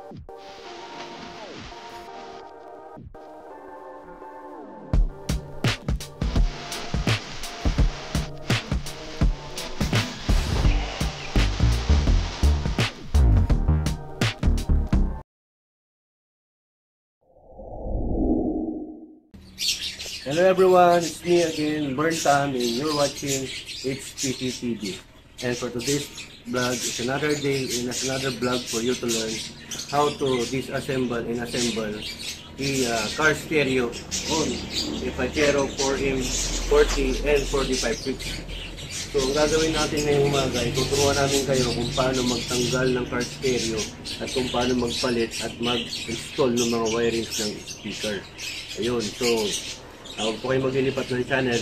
Hello everyone, it's me again, Burntam, and you're watching HPT TV. And for today's vlog, it's another day and it's another vlog for you to learn how to disassemble and assemble the car stereo on a Pajero 4M40 and 45 switch. So ang gagawin natin ngayong umaga, ituturuan namin kayo kung paano magtanggal ng car stereo at kung paano magpalit at mag-install ng mga wirings ng speaker. Ayun, so huwag po kayo maglilipat ng channel.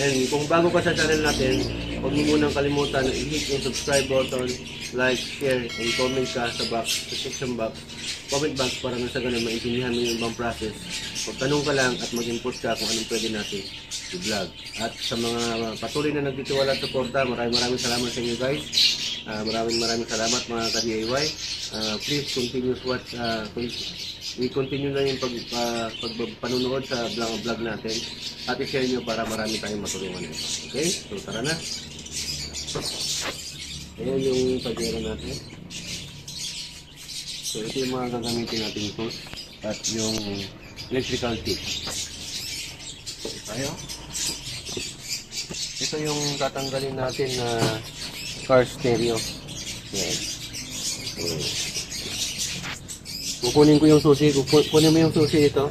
And kung bago ka sa channel natin, huwag mo munang kalimutan na i-hit yung subscribe button, like, share, and comment ka sa section box, comment box para na sa ganun maintindihan mo yung ibang process. Magtanong ka lang at mag-input ka kung anong pwede natin i-vlog. At sa mga patuloy na nagtitiwala at suporta, maraming salamat sa inyo guys. Maraming salamat mga ka-DIY. Please continue watch. I-continue lang yung pagpanunood sa vlog natin at i-share nyo para marami tayong matulungan. Okay? So tara na. Ayan yung Pajero natin. So ito yung mga gagamitin natin tools at yung electrical tip. So tayo. Ito yung tatanggalin natin na car stereo. Ayan. Kukunin ko yung susi. Kukunin mo yung susi ito.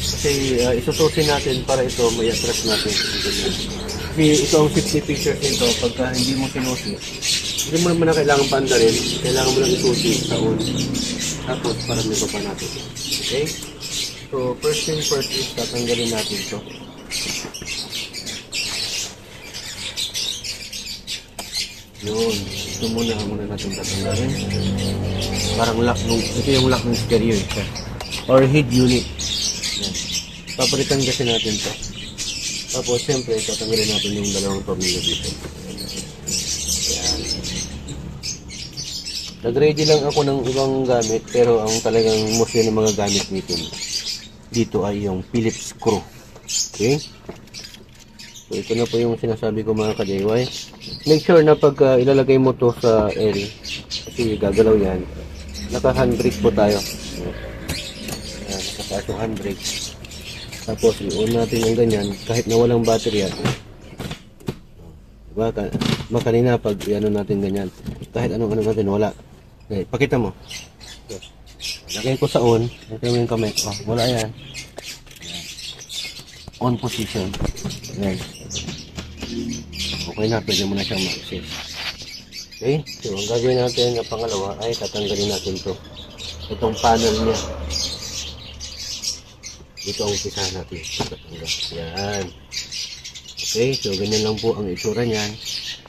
Kasi isususi natin para ito may attract natin. Kasi ito ang safety features nito. Pagka hindi mo sinusi, hindi mo naman na kailangan paandarin. Kailangan mo lang isusi sa on. Tapos para may pa natin. Okay? So first thing first is tatanggalin natin ito. Yun. Ito muna natin tatanggalin. Parang lock nung, ito yung lock ng stereo eh. Or head unit. Yan. Papalitan kasi natin to. Tapos siyempre tatanggalin natin yung dalawang tornilyo dito. Yan. Nag-ready lang ako ng ibang gamit, pero ang talagang mostly ng mga gamit dito ay yung Phillips screw. Okay? So ito na po yung sinasabi ko mga ka-DIY. Make sure na pag ilalagay mo to sa L, kasi gagalaw yan, naka-handbrake po tayo. Ayan, nakataas yung handbrake. Tapos i-on natin yung ganyan kahit na walang battery yan. Diba? Kanina pag i-ano natin ganyan, kahit anong ano natin wala. Okay, pakita mo. Lagay ko sa on, ito yung kamay. Oh, wala yan. On position. Ayan. Okay na, pwede mo na siyang ma-access. Okay, so ang gagawin natin na pangalawa ay tatanggalin natin to. Itong panel niya. Dito ang umpisahan natin. Yan. Okay, so ganyan lang po ang itsura niyan.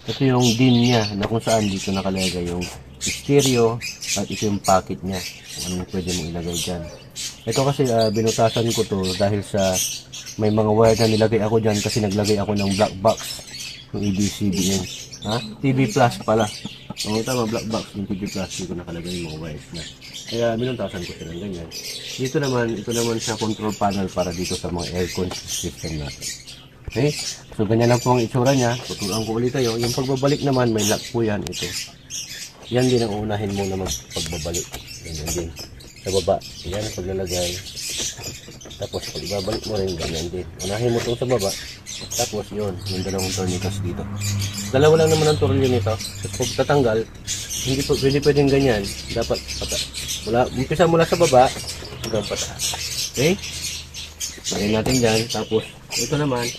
Ito yung DIN niya na kung saan dito nakalagay yung stereo at ito yung packet niya. Anong pwede mong ilagay dyan. Ito kasi binutasan ko to dahil sa may mga wire na nilagay ako dyan kasi naglagay ako ng black box. Yung EDCBN. Ha? TV Plus pala. Oo, tama, black box. Yung TV Plus, dito nakalagay yung mga wires na. Kaya binuntasan ko silang ganyan. Ito naman sa control panel para dito sa mga aircon system natin. Okay? So, ganyan lang po ang itsura niya. Tuturuan ko ulit kayo. Yung pagbabalik naman, may lock po yan. Ito. Yan din ang unahin mo na magpagbabalik. Ganyan din. Sa baba. Yan ang paglalagay. Tapos, pag ibabalik mo rin, ganyan din. Unahin mo itong sa baba. Tapos, yun. Yung dalawang tornikas dito. Dalawa lang naman ang tornilyo nito. Tapos, pag tatanggal, hindi pwedeng ganyan. Dapat pataas. Umpisa mula sa baba, hanggang pataas. Okay? Lagyan natin dyan. Tapos, ito naman,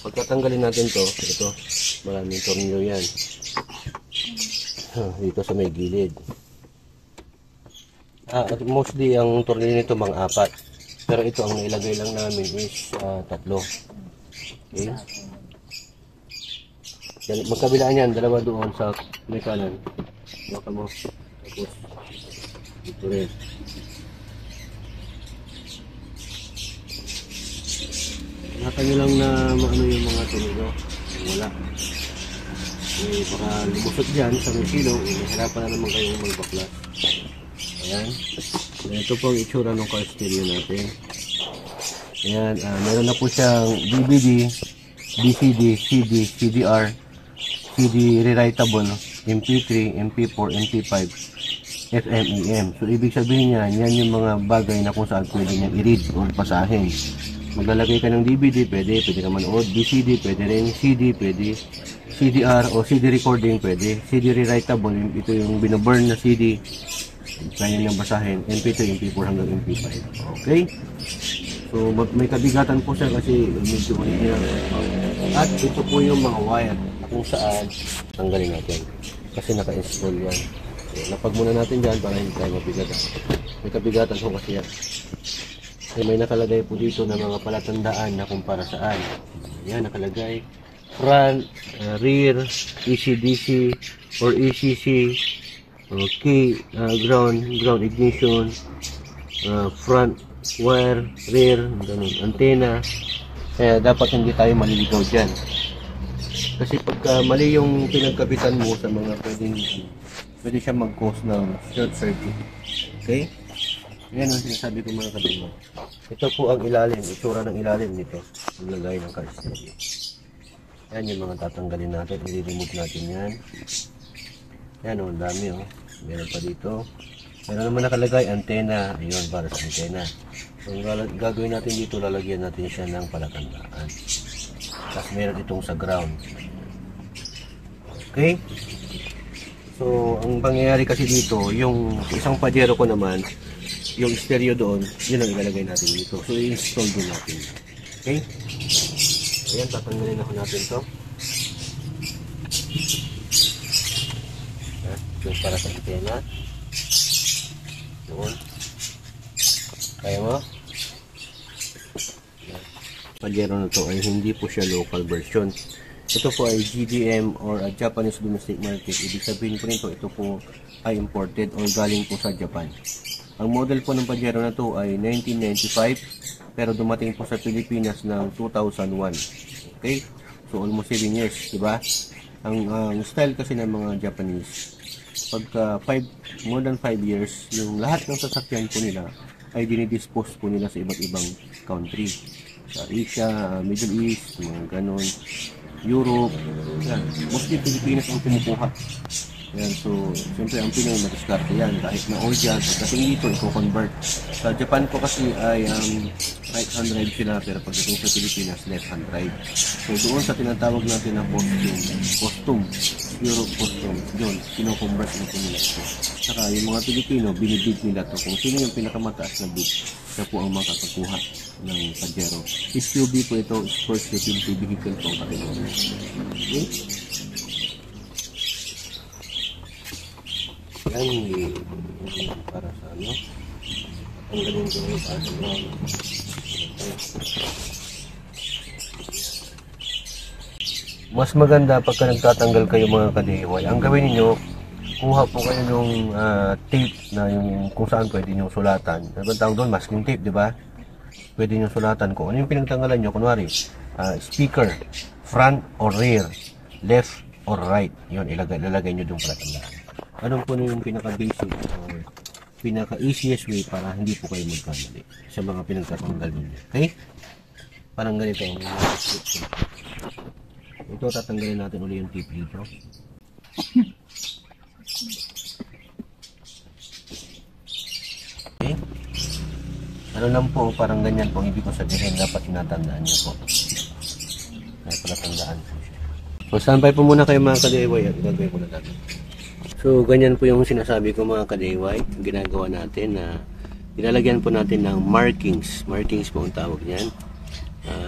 pag tatanggalin natin to, ito, maraming tornilyo yan. Dito sa may gilid. Mostly, ang tornilyo nito, mga 4. Pero ito, ang nailagay lang namin is 3. Okay? Magkabilaan yan, dalawa doon sa may kanan. Baka mo. Tapos, dito rin. Nakata nyo lang na ano yung mga tornilyo. Wala. Baka lumusot dyan sa may silong. Hirapan na naman kayong magbaklas. Ayan. Ito po ang itsura ng car stereo natin. Ayan, meron na po siyang DVD, VCD, CD, CDR, CD rewritable, MP3, MP4, MP5, FM, AM. So, ibig sabihin niya, yan yung mga bagay na kung saan pwede niyang i-read o pasahin. Maglalagay ka ng DVD, pwede ka manood, VCD, pwede rin, CD, pwede, CDR o CD recording, pwede, CD rewritable, ito yung binaburn na CD, kaya niyang basahin, MP3, MP4 hanggang MP5. Okay? So, may kabigatan po siya kasi medyo original. At ito po yung mga wire kung saan tanggalin natin. Kasi naka-install yan. So, lapag muna natin dyan para hindi tayo mabigatan. May kabigatan po kasi yan. Kasi may nakalagay po dito na mga palatandaan na kung para saan. Yan, nakalagay. Front, rear, ECDC, or ECC, okay, ground ignition, front, wire, rear, ganun, antena. Kaya dapat hindi tayo maliligaw dyan. Kasi pagka mali yung pinagkapitan mo sa mga pwede siya mag-cause ng short circuit. Okay? Yan ang sinasabi ko mga kadima. Ito po ang ilalim, itsura ng ilalim nito. Ang lagay ng car stereo. Yan yung mga tatanggalin natin. I-remove natin yan. Yan o, ang dami o. Meron pa dito. Meron naman nakalagay antena. Ayun, para sa antena. So, gagawin natin dito, lalagyan natin siya ng palatandaan. Tapos meron itong sa ground. Okay? So, ang pangyayari kasi dito, yung isang pajero ko naman, yung stereo doon, yun ang ilalagay natin dito. So, i-install din natin. Okay? Ayan, tatanggalin ako natin to. Yung para sa antena. Doon. Kaya mo? Pajero na to ay hindi po siya local version. Ito po ay GDM or Japanese Domestic Market. Ibig sabihin po nito, ito po ay imported or galing po sa Japan. Ang model po ng Pajero na to ay 1995 pero dumating po sa Pilipinas ng 2001. Okay? So almost 7 years, diba? Ang style kasi ng mga Japanese, pagka more than 5 years, yung lahat ng sasakyan po nila ay dinidispose po nila sa iba't ibang country. Sa Asia, Middle East, mga ganon, Europe, yan. Mostly Pilipinas ang kumukuha. Yan, so, siyempre ang Pinoy madiskarte yan. Kahit na old yan, pagdating dito, i-convert. Sa Japan po kasi ay right hand drive sila, pero pagdating sa Pilipinas, left hand drive. So, doon sa tinatawag natin na costume, Europe costume, doon, kino-convert na po nila ito. Saka yung mga Pilipino, binibid nila to. Kung sino yung pinakamataas na bid, siya po ang makakakuha ng Pajero. SUV po ito, sports utility vehicle po ang kategory. Okay? Yan, hindi para sa ano. Ang galing ko yung para sa ground. Mas maganda pagka nagtatanggal kayo mga ka-DIY. Ang gawin niyo, kuha po kayo ng tape na yung kung saan pwede nyo sulatan. Ano tawag doon? Masking tape, di ba? Pwede nyo sulatan kung ano yung pinagtanggalan nyo. Kunwari, speaker, front or rear, left or right. Yun, ilalagay nyo doon para tandaan. Anong po yung pinaka-basic or pinaka-easiest way para hindi po kayo magkamali sa mga pinagtatanggal ninyo. Okay? Parang ganito ang description. Ito, tatanggalin natin ulit yung tape dito. Okay? Ano lang po, parang ganyan po. Ibig ko sabihin, dapat tinatandaan nyo po. Kaya pala tandaan po siya. So, standby po muna kayo mga ka-DIY at gagawin ko na natin. So, ganyan po yung sinasabi ko mga ka-DIY. Ginagawa natin na nilalagyan po natin ng markings. Markings po ang tawag niyan.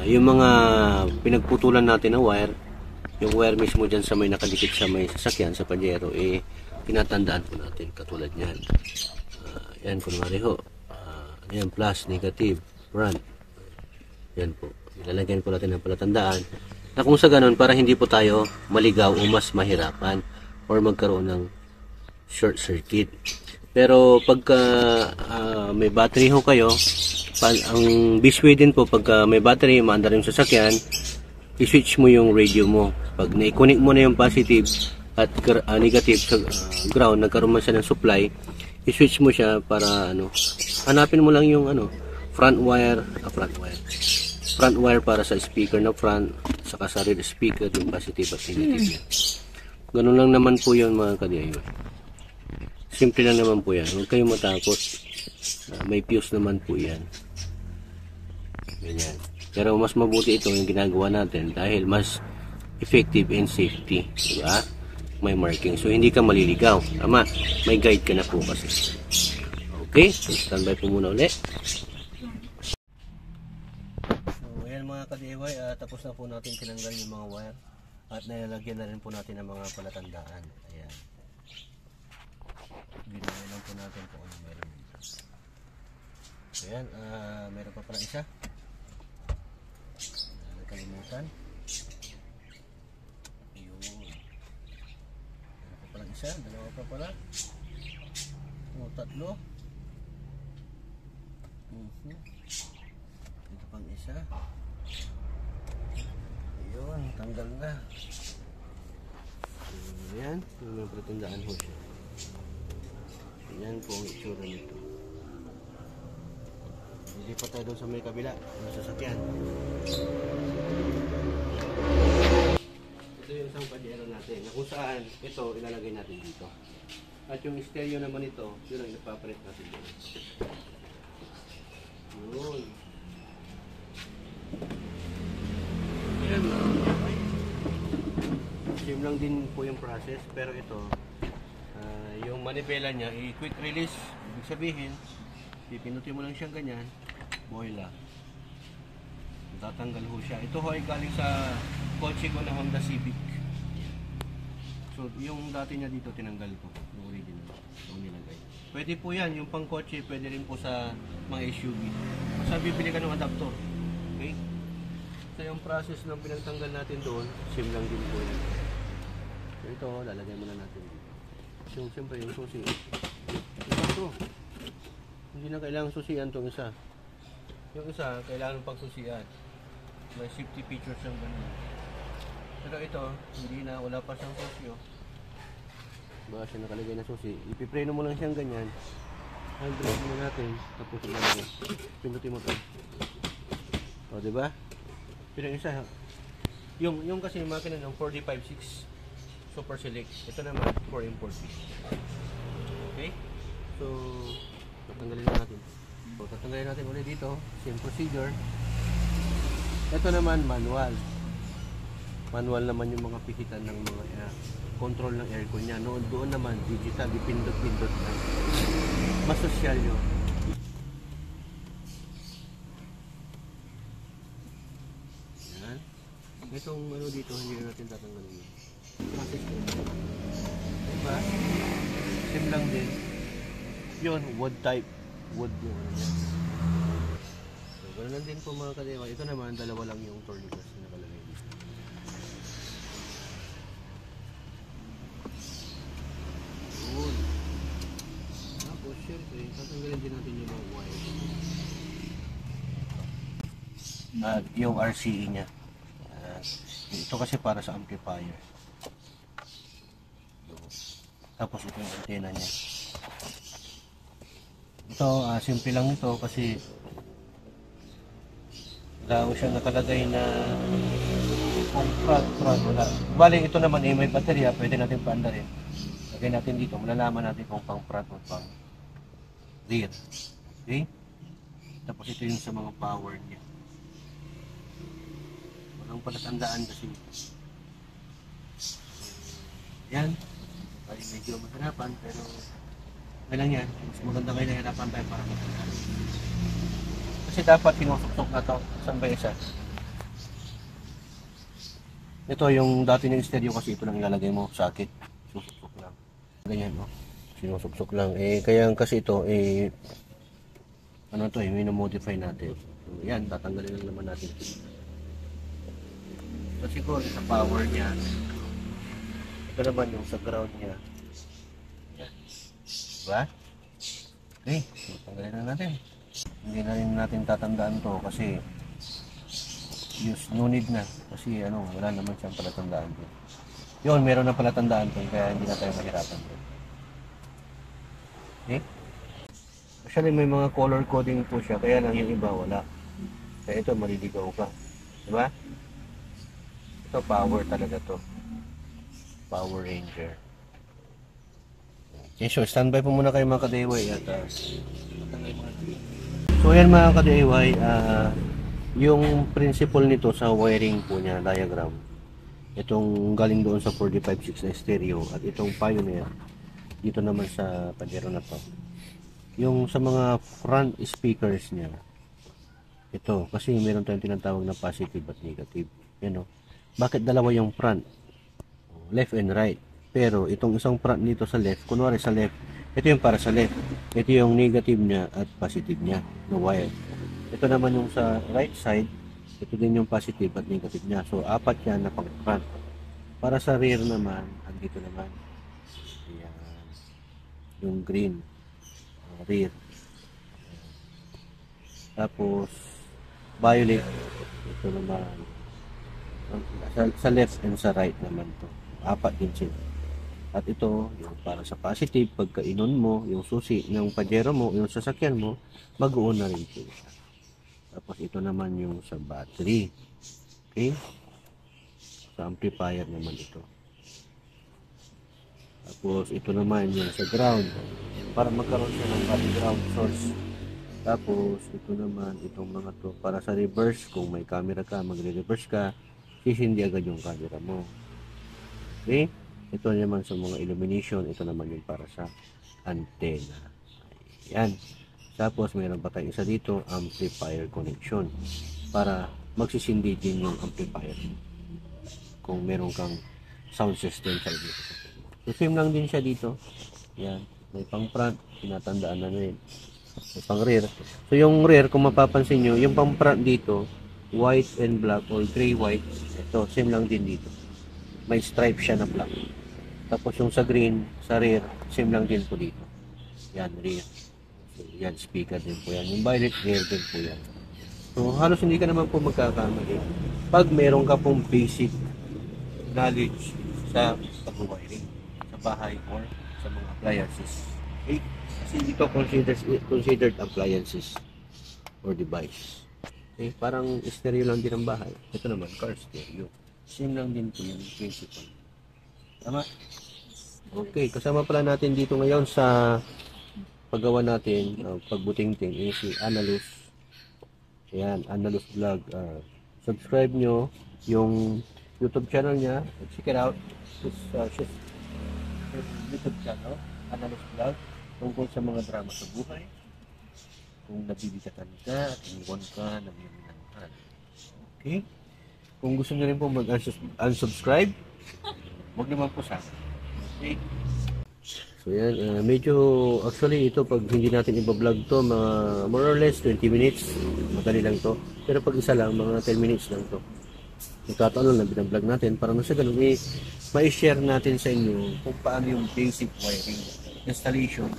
Yung mga pinagputulan natin na wire, yung wire mismo dyan sa may nakadikit sa may sasakyan, sa Pajero, tinatandaan po natin katulad niyan. Yan, kunwari ho. Yan, plus, negative, front. Yan po. Nilalagyan po natin ng palatandaan. Na kung sa ganun, para hindi po tayo maligaw o mas mahirapan or magkaroon ng short circuit. Pero pagka may battery ho kayo, ang bisway din po pagka may battery, maandar yung sasakyan, i-switch mo yung radio mo. Pag na-connect mo na yung positive at negative sa ground, nagkaroon man siya ng supply, I-switch mo siya para ano, hanapin mo lang yung ano, front wire para sa speaker na front, saka sa rear speaker, yung positive at negative niya. Ganun lang naman po yun mga ka-DIY. Simple lang naman po yan. Huwag kayong matakot. May fuse naman po yan. Ganyan. Pero mas mabuti ito yung ginagawa natin dahil mas effective and safety. Diba? May marking. So hindi ka maliligaw. Tama. May guide ka na po kasi. Okay. So standby po muna ulit. So ayan mga ka-DIY. Tapos na po natin tinanggal yung mga wire. At nilalagyan na rin po natin ng mga palatandaan. Ayan. Ginawa lang po natin kung ano meron dito. So ayan. Meron pa pala isa. Nakalimutan. Yun. Meron pa pala isa. Dalawa pa pala. O, tatlo. Dito pang isa. Ayun, tanggal na. Ayan, may palatandaan ho siya. Ayan po ang itsura nito. Hindi pa tayo doon sa may kabila, ang sasakyan. Ito yung isang padero natin, na kung saan ito ilalagay natin dito. At yung stereo naman ito, yun ang ipapalit natin dito. Yun. Ayan. Same lang din po yung process, pero ito, yung manibela niya, i-quick release, ibig sabihin, pipinutin mo lang siyang ganyan, boila. Tatanggal ho siya. Ito ho ay galing sa kotse ko na Honda Civic. So, yung dati niya dito, tinanggal ko. Yung original. Yung nilagay. Pwede po yan, yung pang kotse, pwede rin po sa mga SUV. Basta bibili ka ng adapter. Okay? So, yung process ng pinagtanggal natin doon, same lang din po yan. So, ito, lalagay muna natin dito. Yung siyempre yung susi. Ito. Hindi na kailangan susian itong isa. Yung isa, kailangan pang susian. May safety features yung ganun. Pero ito, hindi na, wala pa siyang susyo. Baka siya nakalagay na susi. Ipipreno mo lang siyang ganyan. Handbrake mo natin. Tapos ilagay. Pindutin mo ito. O, diba? Pero yung isa, yung kasi yung makina ng 4D56 Super Select. Ito naman 4M40. Okay? So, tatanggalin na natin. So, tatanggalin natin ulit dito. Same procedure. Ito naman manual. Manual naman yung mga pihitan ng mga control ng aircon niya. Doon naman digital, dipindot-pindot lang. Mas social yun. Yan. Itong ano dito, hindi na natin tatanggalin. Process ko. Diba? Same lang din. Yun, wood type. Wood yung ano yan. So, ganoon lang din po mga kadiwa. Ito naman, dalawa lang yung torniquets na nakalagay dito. Yun. Tapos, syempre, tatanggalin din natin yung mga wire. At yung RCE nya. Ito kasi para sa amplifier. Tapos ito yung antena niya. Ito, simple lang ito kasi wala ko siyang nakalagay na front, wala. Bali, ito naman may baterya, pwede natin paanda rin. Lagay natin dito, malalaman natin kung pang front o pang rear. Okay? Tapos ito yung sa mga power niya. Walang palatandaan kasi. Yan. Bali medyo mahirapan, pero okay lang yan. Mas maganda kayo nahirapan tayo para matandaan. Kasi dapat sinusuksok na ito. Saan ba isa? Ito yung dati ng stereo kasi ito lang ilalagay mo, socket. Sinusuksok lang. Ganyan, no? Sinusuksok lang. Kaya kasi ito, ano to, minamodify natin. Yan, tatanggalin lang naman natin. So siguro sa power niya, ito naman yung sa ground niya. Yan. Diba? Okay, tatanggalin na natin. Hindi na rin natin tatandaan to kasi no need na. Kasi wala naman siyang palatandaan to. Yun, meron na palatandaan to kaya hindi na tayo mahirapan to. Okay? Actually, may mga color coding po siya, kaya lang yung iba wala. Kaya ito, maliligaw ka. Diba? Ito, power talaga to. Power Ranger. Okay, so standby po muna kayo mga ka-DIY at so ayan mga ka-DIY, yung principle nito sa wiring po niya, diagram. Itong galing doon sa 45.6 na stereo at itong Pioneer dito naman sa padero na to. Yung sa mga front speakers niya, ito, kasi meron tayong tinatawag na positive at negative. Yan o. Bakit dalawa yung front? Left and right. Pero itong isang front nito sa left, kunwari sa left, ito yung para sa left. Ito yung negative niya at positive niya, na wire. Ito naman yung sa right side, ito din yung positive at negative niya. So, apat yan na pang front. Para sa rear naman, andito naman. Ayan. Yung green. Rear. Tapos, violet. Ito naman. Sa left and sa right naman to. Apat din sila. At ito, yung para sa positive, pagka inon mo, yung susi ng pajero mo, yung sasakyan mo, mag-uon na rin siya. Tapos ito naman yung sa battery. Okay? Sa amplifier naman ito. Tapos ito naman yung sa ground. Para magkaroon siya ng background source. Tapos ito naman, itong mga to, para sa reverse, kung may camera ka, magre-reverse ka, sisindi agad yung camera mo. Okay? Ito naman sa mga illumination, ito naman yung para sa antenna. Ayan. Tapos mayroon pa tayong isa dito, amplifier connection. Para magsisindi din yung amplifier. Kung meron kang sound system sa dito. So same lang din siya dito. Ayan. May pang front, tinatandaan na rin. May pang rear. So yung rear, kung mapapansin nyo, yung pang front dito, white and black or gray-white. Ito, same lang din dito. May stripe siya na black. Tapos yung sa green, sa rear, same lang din po dito. Yan, rear. So, yan, speaker din po yan. Yung violet, rear din po yan. So, halos hindi ka naman po magkakamali. Pag meron ka pong basic knowledge sa pag-wiring, sa bahay or sa mga appliances. Okay? Kasi ito considered appliances or device. Okay? Parang stereo lang din ang bahay. Ito naman, car stereo. Same lang din po yung principle. Tama? Okay, kasama pala natin dito ngayon sa paggawa natin, pagbutingting, is si Analus. Ayan, Analus Vlog. Subscribe nyo yung YouTube channel niya. Check it out. His YouTube channel, Analus Vlog. Tungkol sa mga drama sa buhay. Kung nabibigatan ka at iniwan ka ng iyong minamahal. Okay? Kung gusto nyo rin po mag-unsubscribe, huwag naman po sana. Okay. So yan, medyo actually ito pag hindi natin i-vlog to, mga more or less 20 minutes, madali lang to. Pero pag isa lang, mga 10 minutes lang to. Nagkataon lang na binablog natin para nasa ganun, ma-share natin sa inyo kung paano yung basic wiring, installation,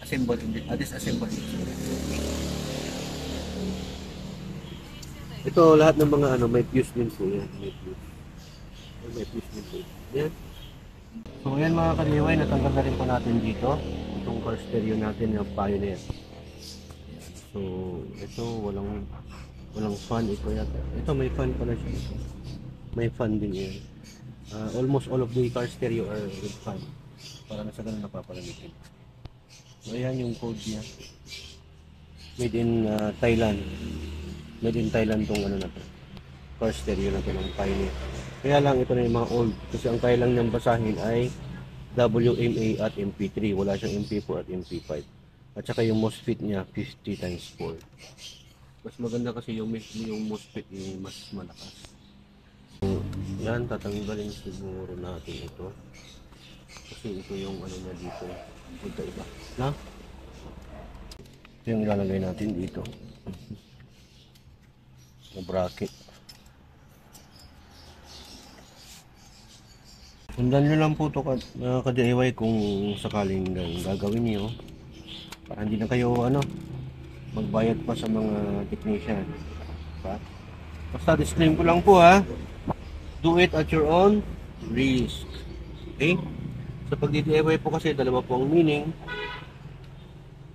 assemble, disassemble. Ito lahat ng mga ano, may fuse din po yan, may fuse. May fuse din po. Yan. So yan mga ka-DIY, natanggal na rin po natin dito itong car stereo natin ng Pioneer. So ito walang fan ito yata. Ito may fan pala siya. May fan din yan. Almost all of the car stereo are with fan. Para nasa ganun napapalamigin. So ayan yung code niya. Made in Thailand. Made in Thailand tong ano na to. Car stereo na to ng Pioneer. Kaya lang ito na yung mga old. Kasi ang kaya lang niyang basahin ay WMA at MP3. Wala siyang MP4 at MP5. At saka yung MOSFET niya 50x4. Mas maganda kasi yung MOSFET mas malakas. So, yan, tatanggalin siguro natin ito. Kasi ito yung ano niya dito. Iba. Na? Ito yung ilalagay natin dito. Yung bracket. Sundan nyo lang po ito ka-DIY kung sakaling gagawin nyo para hindi na kayo magbayad pa sa mga technician. Diba? Basta disclaim ko lang po do it at your own risk. Okay? Sa pag-DIY po kasi dalawa po ang meaning.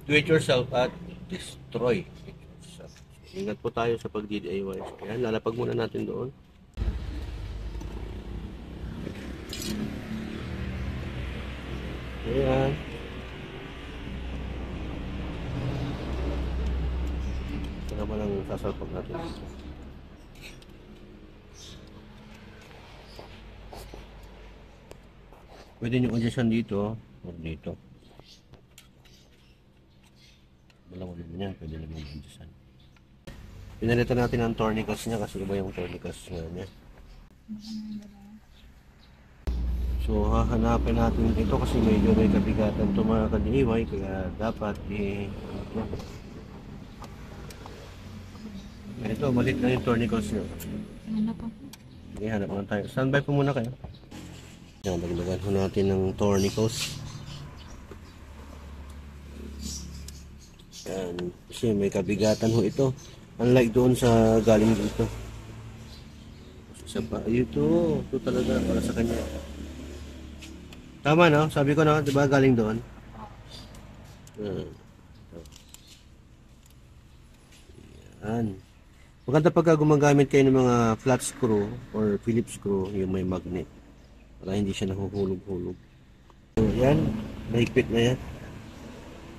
Do it yourself at destroy it yourself. Ingat po tayo sa pag-DIY. Ayan, lalapag muna natin doon. Ayan. Ito naman ang sasalpag natin. Pwede nyo adjustan dito o dito. Malaman naman yan, pwede naman adjustan. Pinalitan natin ang tourniquets niya kasi iba yung tourniquets niya. So hahanapin natin ito kasi medyo may kabigatan ito mga ka-DIY, kaya dapat ito, malit na yung tourniquets niya. Ano po? Okay, hanap naman tayo. Standby po muna kayo. Yan, dagdagan po natin ng tourniquets. Yan, kasi may kabigatan ho ito. Unlike doon sa galing dito. Isa pa, ito talaga para sa kanya. Tama no? Sabi ko no, di ba galing doon? Yan. Maganda pagka gumagamit kayo ng mga flat screw or Phillips screw, yung may magnet. Para hindi siya nahuhulog-hulog. So, yan. Mahigpit na yan.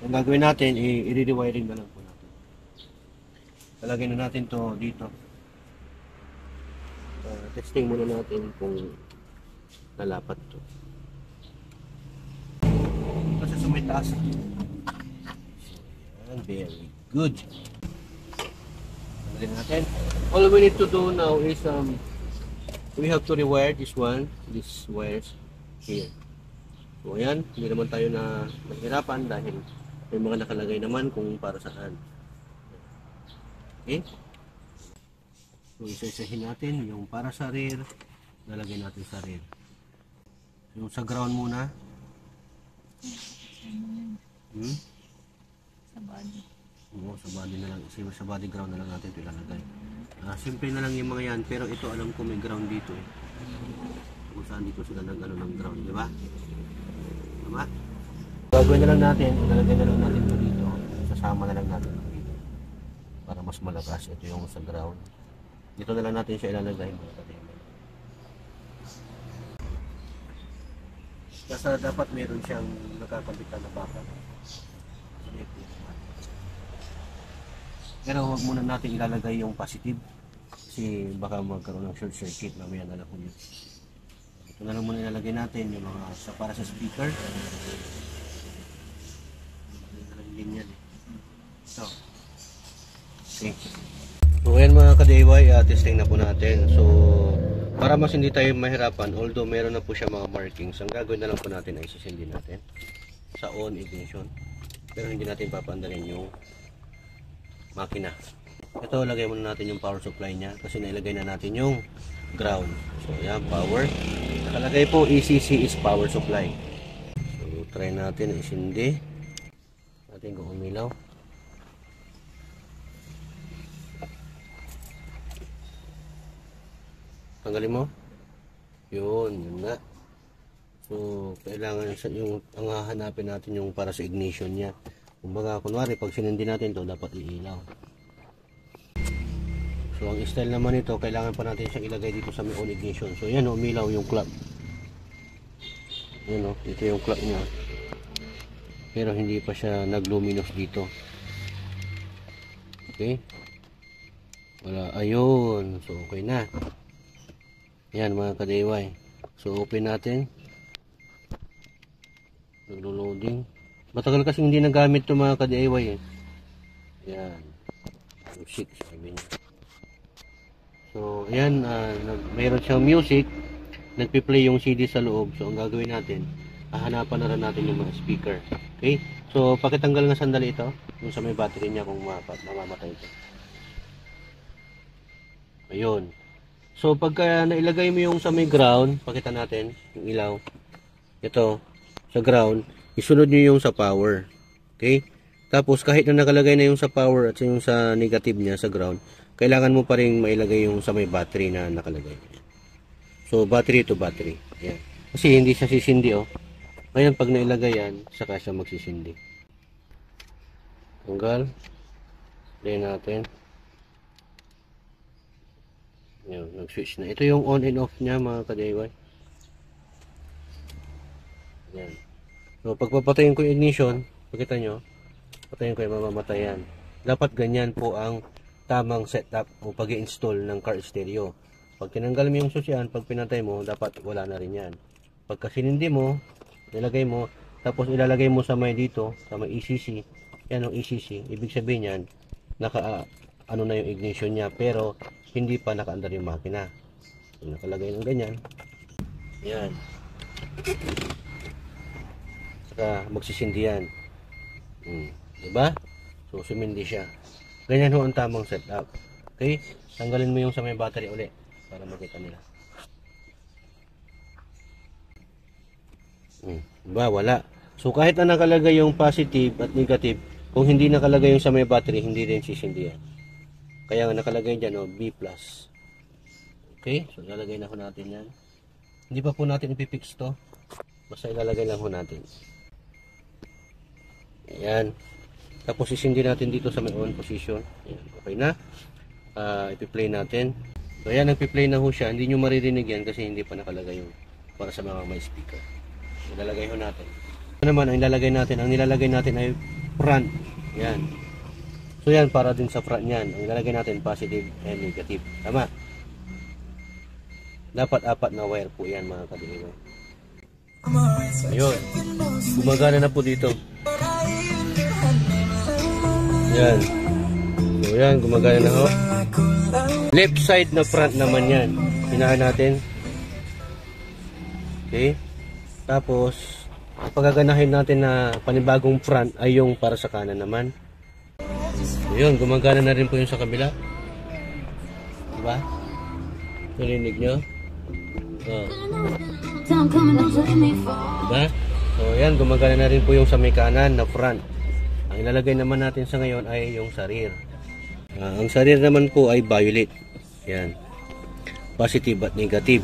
Ang gagawin natin, i-rewiring na lang po natin. Talagay na natin to dito. Testing muna natin kung nalapat to. Kasi sumitaas. Yan, very good. Tanggalin natin. All we need to do now is we have to rewire this one, these wires here. So ayan, hindi naman tayo na mahirapan dahil may mga nakalagay naman kung para saan. Okay? So isa-isahin natin yung para sa rear, lalagay natin sa rear. Yung sa ground muna. Sa body. Oo, sa body na lang. Sa body ground na lang natin ito ilalagay. Simple na lang yung mga yan, pero ito alam ko may ground dito eh. Kung saan dito sila nag-ano ng ground, di ba? Tama? Gagawin na lang natin, ilalagay na lang natin ito dito. Sasama na lang natin dito. Para mas malakas. Ito yung sa ground. Dito na lang natin siya ilalagay. Kasi dapat meron siyang nakakabitan na baka. Pero huwag muna natin ilalagay yung positive kasi baka magkaroon ng short circuit mamaya na lang po yun. Ito na lang muna ilalagay natin yung mga para sa speaker. Din yan eh. So, okay. So ayan mga ka-DIY, testing na po natin. So para mas hindi tayo mahirapan, although meron na po siya mga markings, ang gagawin na lang po natin ay sisindin natin sa on ignition. Pero hindi natin papaandalin yung makina. Ito, lagay muna natin yung power supply niya kasi nailagay na natin yung ground. So yan, power. Nakalagay po ECC is power supply. So try natin isindi. Natin kung umilaw. Tanggalin mo. Yun na. So kailangan yung ang hahanapin natin yung para sa ignition niya. Kumbaga, kunwari, pag sinindi natin to dapat iilaw. So, ang style naman ito, kailangan pa natin siyang ilagay dito sa may on ignition. So, yan, umilaw yung clock. Yan, ito yung clock niya. Pero, hindi pa siya nag-luminous dito. Okay? Wala, ayun. So, okay na. Yan, mga ka-DIY. So, open natin. Naglo-loading. Matagal kasi hindi nagamit ito mga ka-DIY eh. Yan. Music, sabi niya. So, ayan. Mayroon siyang music. Nagpi-play yung CD sa loob. So, ang gagawin natin, hahanapan na rin natin yung mga speaker. Okay? So, pakitanggal nga sandali ito. Yung sa may battery niya kung mamamatay ito. Ayun. So, pagka nailagay mo yung sa may ground, pakita natin yung ilaw. Ito, sa ground. Isunod nyo yung sa power. Okay? Tapos kahit na nakalagay na yung sa power at yung sa negative niya sa ground, kailangan mo pa rin mailagay yung sa may battery na nakalagay. So battery to battery. Ayan. Kasi hindi siya sisindi oh. Ngayon pag nailagay yan, saka siya magsisindi. Tanggal. Play natin. Yan, nag-switch na. Ito yung on and off niya mga ka-DIY. Yan. So, pag papatayin ko yung ignition, pakita nyo, patayin ko yung mamamatayan. Dapat ganyan po ang tamang setup o pag-i-install ng car stereo. Pag tinanggal mo yung switch yan, pag pinatay mo, dapat wala na rin yan. Pagka sinindi mo, nilagay mo, tapos ilalagay mo sa may dito, sa may ECC, yan ang ECC, ibig sabihin yan, ano na yung ignition niya, pero hindi pa nakaandar yung makina. So, nakalagay ng ganyan. Yan. Saka magsisindi yan. Diba? So, sumindi siya. Ganyan ho ang tamang setup. Okay? Tanggalin mo yung sa may battery uli para makita nila. Diba? Wala. So, kahit na nakalagay yung positive at negative, kung hindi nakalagay yung sa may battery, hindi rin sisindi yan. Kaya nakalagay dyan, B+. Okay? So, ilalagay na ho natin yan. Hindi pa po natin ipipix to. Basta ilalagay lang ho natin. Ayan. Tapos isindi natin dito sa may on position. Ayan. Okay na. Ipi-play natin. So ayan, nagpi-play na ho siya. Hindi nyo maririnig yan kasi hindi pa nakalagay yung para sa mga may speaker. Ilalagay ho natin. Ito naman, ang nilalagay natin ay front. Ayan. So yan, para din sa front yan. Ang nilalagay natin positive and negative. Tama. Dapat 4 na wire po yan mga ka-DIY. Ayun. Gumagana na po dito. Yan. So yan, gumagana na ho. Left side na front naman yan. Hinaan natin. Okay. Tapos, pagaganahin natin na panibagong front ay yung para sa kanan naman. So yun, gumagana na rin po yung sa kabila. Diba? Narinig nyo? Oh. Diba? So yan, gumagana na rin po yung sa may kanan na front. Ang ilalagay naman natin sa ngayon ay yung sa rear. Ang sa rear naman po ay violet. Yan. Positive at negative.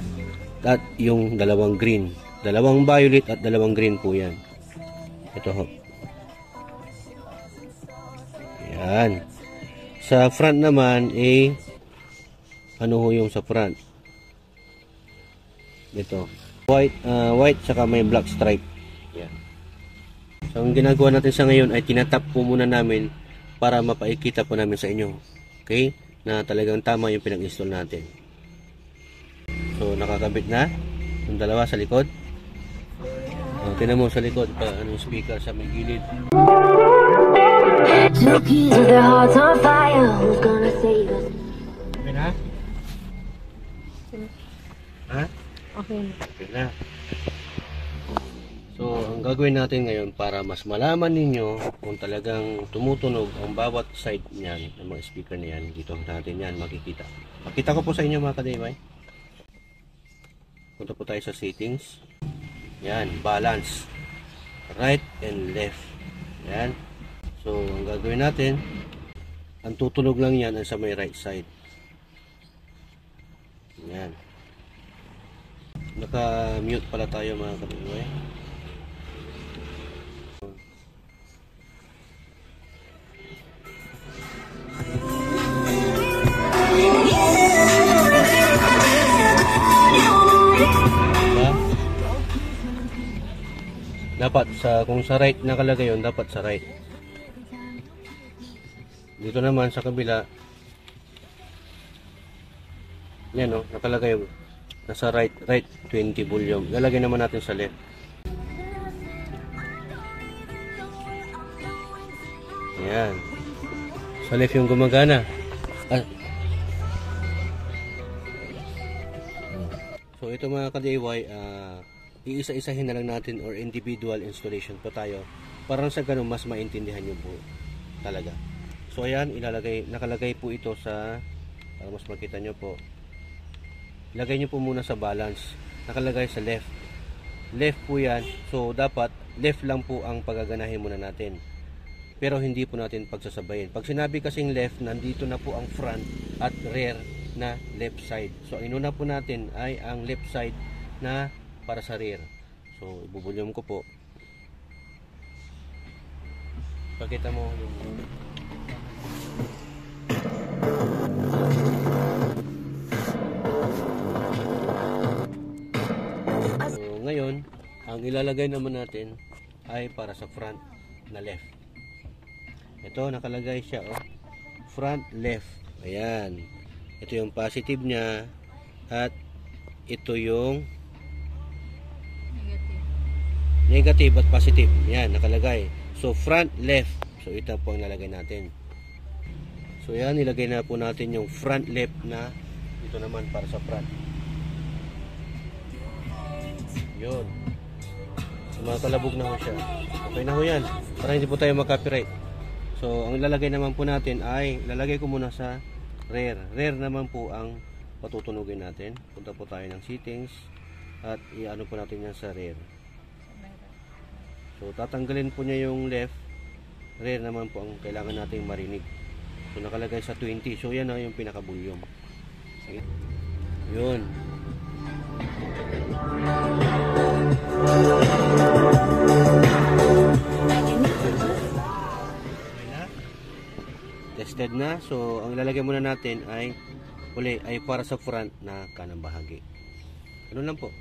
At yung dalawang green. Dalawang violet at dalawang green po yan. Ito ho. Yan. Sa front naman ay ano ho yung sa front? Ito. White saka may black stripe. Yan. So, ang ginagawa natin sa ngayon ay tinatap po muna namin para mapaikita po namin sa inyo. Okay? Na talagang tama yung pinag-install natin. So, nakakabit na yung dalawa sa likod. Tingnan mo sa likod pa yung speaker sa may gilid. Okay na? Ha? Okay na. So, ang gagawin natin ngayon para mas malaman ninyo kung talagang tumutunog ang bawat side niyan, ng mga speaker niyan, dito natin yan makikita. Makita ko po sa inyo mga ka-DIY. Punta po tayo sa settings. Yan, balance. Right and left. Yan. So, ang gagawin natin, ang tutunog lang yan sa may right side. Yan. Naka-mute pala tayo mga ka-DIY. Dapat kung sa right nakalagay yun, dapat sa right. Dito naman sa kabila, yan o, nakalagay yun, nasa right 20 volume. Lalagay naman natin sa left. Yan. Sa left yung gumagana. So ito mga ka-DIY, iisa-isahin na lang natin or individual installation pa tayo para sa ganun mas maintindihan nyo po talaga. So ayan, nakalagay po ito sa, para mas makita nyo po, ilagay nyo po muna sa balance, nakalagay sa left po yan. So dapat left lang po ang pagaganahin muna natin, pero hindi po natin pagsasabayin. Pag sinabi kasing left, nandito na po ang front at rear na left side. So inuna po natin ay ang left side na para sa rear. So, ibubulyom ko po. Pakita mo yung so, ngayon, ang ilalagay naman natin ay para sa front na left. Ito, nakalagay siya, oh. Front left. Ayan. Ito yung positive niya at ito yung negative at positive. Yan, nakalagay. So, front left. So, ito po ang nalagay natin. So, yan, nilagay na po natin yung front left na ito naman para sa front. Yun. So, makakalabog na ho siya. Okay na ho yan. Para hindi po tayo mag-copyright. So, ang ilalagay naman po natin ay, ilalagay ko muna sa rear. Rear naman po ang patutunugin natin. Punta po tayo ng settings at i-ano po natin yan sa rear. So, tatanggalin po niya yung left. Rear naman po ang kailangan nating marinig. So, nakalagay sa 20. So, yan na yung pinaka-volume. Okay. Yun. Okay na. Tested na. So, ang ilalagay muna natin ay para sa front na kanang bahagi. Ano lang po.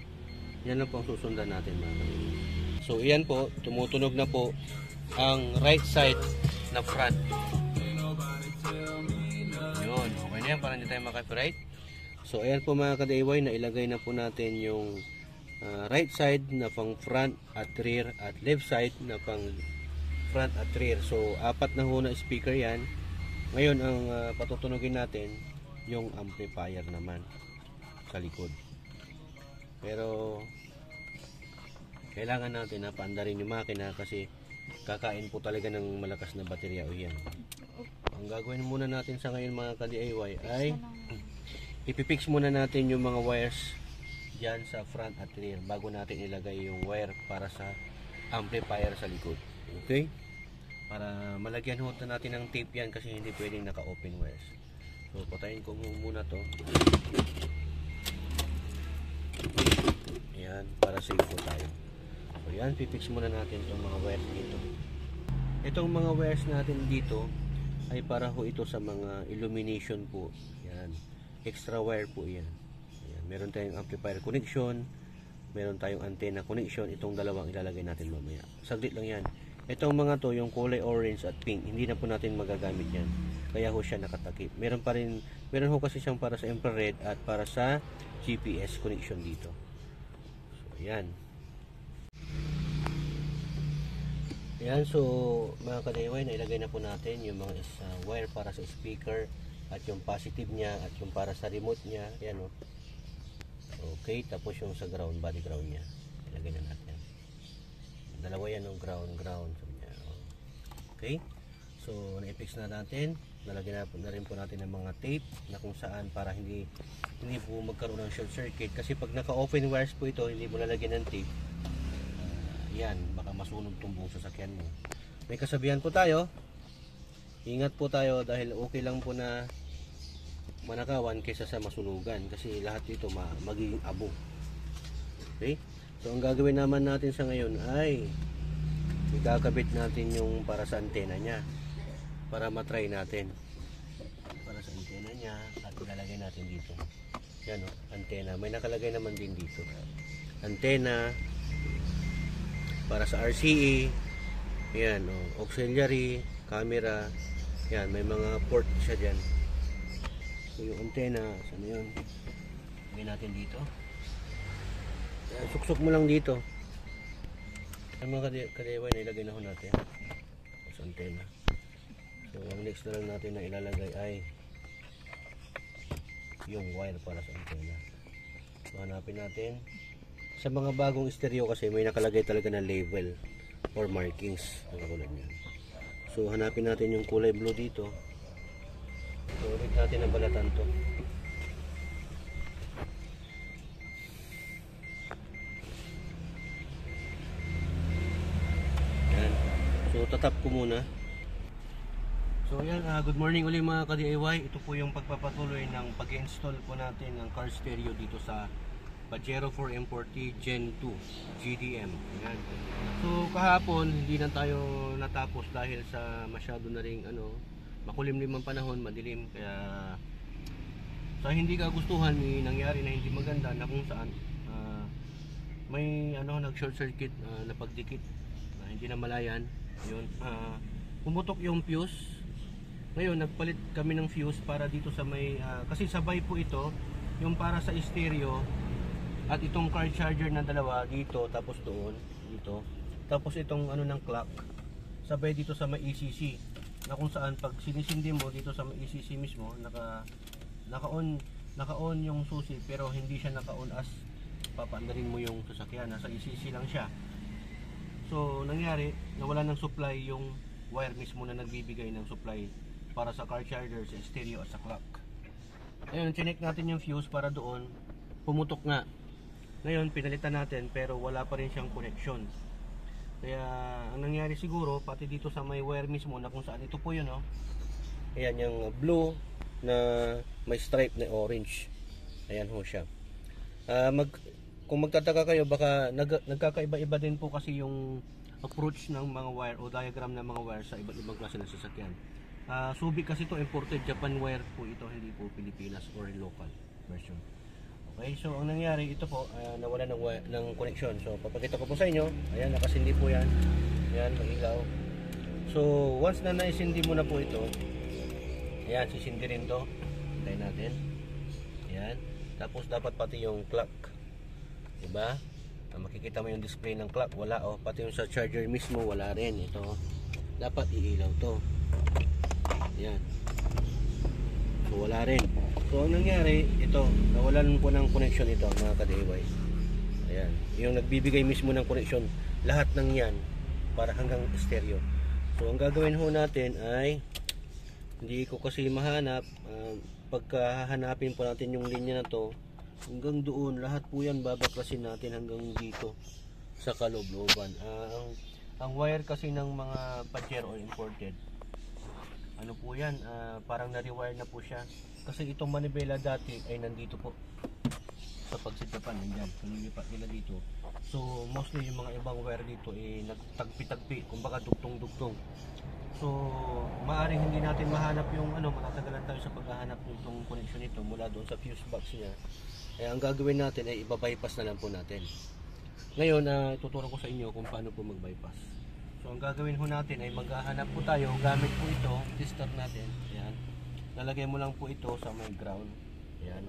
Yan lang po ang susundan natin, mga kapatid. So, iyan po, tumutunog na po ang right side na front. Yun, okay na yan para hindi tayo maka-copyright. So, ayan po mga ka-DIY, na ilagay na po natin yung right side na pang front at rear at left side na pang front at rear. So, apat na ho na speaker yan. Ngayon, ang patutunugin natin yung amplifier naman sa likod. Pero kailangan natin na paandarin yung makina kasi kakain po talaga ng malakas na baterya o yan. Ang gagawin muna natin sa ngayon mga ka-DIY ay ipipix muna natin yung mga wires dyan sa front at rear bago natin ilagay yung wire para sa amplifier sa likod. Okay? Para malagyan ho natin ng tape yan kasi hindi pwedeng naka-open wires. So patayin ko muna to. Ayan, para safe po tayo. So yan, pipix muna natin itong mga wires dito. Itong mga wires natin dito ay para ho ito sa mga illumination po. Yan, extra wire po yan. Ayan, meron tayong amplifier connection, meron tayong antenna connection. Itong dalawang ilalagay natin mamaya. Saglit lang yan. Itong mga to, yung kulay orange at pink, hindi na po natin magagamit yan. Kaya ho siya nakatakip. Meron ho kasi siyang para sa infrared at para sa GPS connection dito. So, yan. Ayan, so mga ka-DIY, nailagay na po natin yung mga wire para sa speaker at yung positive niya at yung para sa remote niya. Ayan o. Okay, tapos yung sa ground, body ground niya. Ilagay na natin. Dalawa yan yung ground. Okay, so na-fix na natin. Nalagyan na rin po natin ng mga tape na kung saan para hindi po magkaroon ng short circuit. Kasi pag naka-open wires po ito, hindi mo lalagyan ng tape. Yan, baka masunog itong buong sasakyan mo. May kasabihan po tayo, ingat po tayo dahil okay lang po na manakawan kaysa sa masunugan kasi lahat dito magiging abo. Okay, so ang gagawin naman natin sa ngayon ay ikakabit natin yung para sa antena nya para matry natin para sa antena nya at ilalagay natin dito. Yan o, antena, may nakalagay naman din dito antena para sa RCA. Yan o, auxiliary, camera. Yan, may mga port siya dyan. So yung antena, saan yun? Lagay natin dito. Yan, suksok mo lang dito. Ang mga ka-DIY na ilagay na ho natin sa antena. So ang next na lang natin na ilalagay ay yung wire para sa antena. So hanapin natin. Sa mga bagong stereo kasi may nakalagay talaga na label or markings ang katulad niyan. So hanapin natin yung kulay blue dito. So ulit natin ang balatan to. Yan. So tatap ko muna. So yan, good morning ulit mga ka-DIY. Ito po yung pagpapatuloy ng pag-install po natin ng car stereo dito sa Pajero 4M40 Gen 2 GDM. Ayan. So kahapon hindi na tayo natapos dahil sa masyado na ring makulimlim ang panahon, madilim, kaya sa hindi kagustuhan may nangyari na hindi maganda na kung saan may nag short circuit na pagdikit na hindi na malayan. Yun, pumutok yung fuse. Ngayon nagpalit kami ng fuse para dito sa may kasi sabay po ito yung para sa stereo at itong car charger na dalawa dito, tapos doon dito, tapos itong ng clock sabay dito sa may ECC, na kung saan pag sinisindi mo dito sa may ECC mismo naka-on yung susi, pero hindi siya naka-on as papaandarin mo yung sasakyan, nasa ECC lang siya. So nangyari, nawala ng supply yung wire mismo na nagbibigay ng supply para sa car charger, sa stereo at sa clock. Ayun, chinek natin yung fuse para doon, pumutok nga. Ngayon pinalitan natin pero wala pa rin siyang connection. Kaya ang nangyari siguro, pati dito sa may wire mismo na kung saan ito po yun, ayan yung blue na may stripe na orange. Ayan ho siya. Kung magtataka kayo, baka nagkakaiba-iba din po kasi yung approach ng mga wire o diagram ng mga wire sa iba't ibang klase ng sasakyan. Subic kasi ito, imported Japan wire po ito, hindi po Pilipinas or local version. Okay, so ang nangyari ito po, nawala ng connection. So papakita ko po sa inyo. Ayan, nakasindi po yan. Ayan, mag-ilaw. So once na naisindi mo na po ito, ayan, sisindi rin to. Hintayin natin. Ayan, tapos dapat pati yung clock, diba? Makikita mo yung display ng clock, wala pati yung sa charger mismo wala rin. Ito dapat iilaw to. Ayan, so wala rin. So ang nangyari, ito, nawalan po ng connection ito mga ka-DIY. Ayan, yung nagbibigay mismo ng connection, lahat ng yan para hanggang stereo. So ang gagawin ho natin ay, hindi ko kasi mahanap, pagkahanapin po natin yung linya na to, hanggang doon, lahat po yan babaklasin natin hanggang dito sa kaloob-looban. Ang wire kasi ng mga Pajero imported, po yan, parang na-rewire na po siya. Kasi itong manibela dati ay nandito po sa pagsitapan, nandyan, nililipat nila dito. So mostly yung mga ibang wire dito nagtagpi-tagpi, kumbaga dugtong-dugtong. So maaaring hindi natin mahanap yung matatagalan tayo sa paghahanap nitong connection nito mula doon sa fuse box niya. Kaya ang gagawin natin ay iba-bypass na lang po natin. Ngayon, tuturo ko sa inyo kung paano po mag-bypass. So ang gagawin ho natin ay maghahanap po tayo gamit po ito, tester natin. Ayan. Lalagay mo lang po ito sa may ground. Ayan.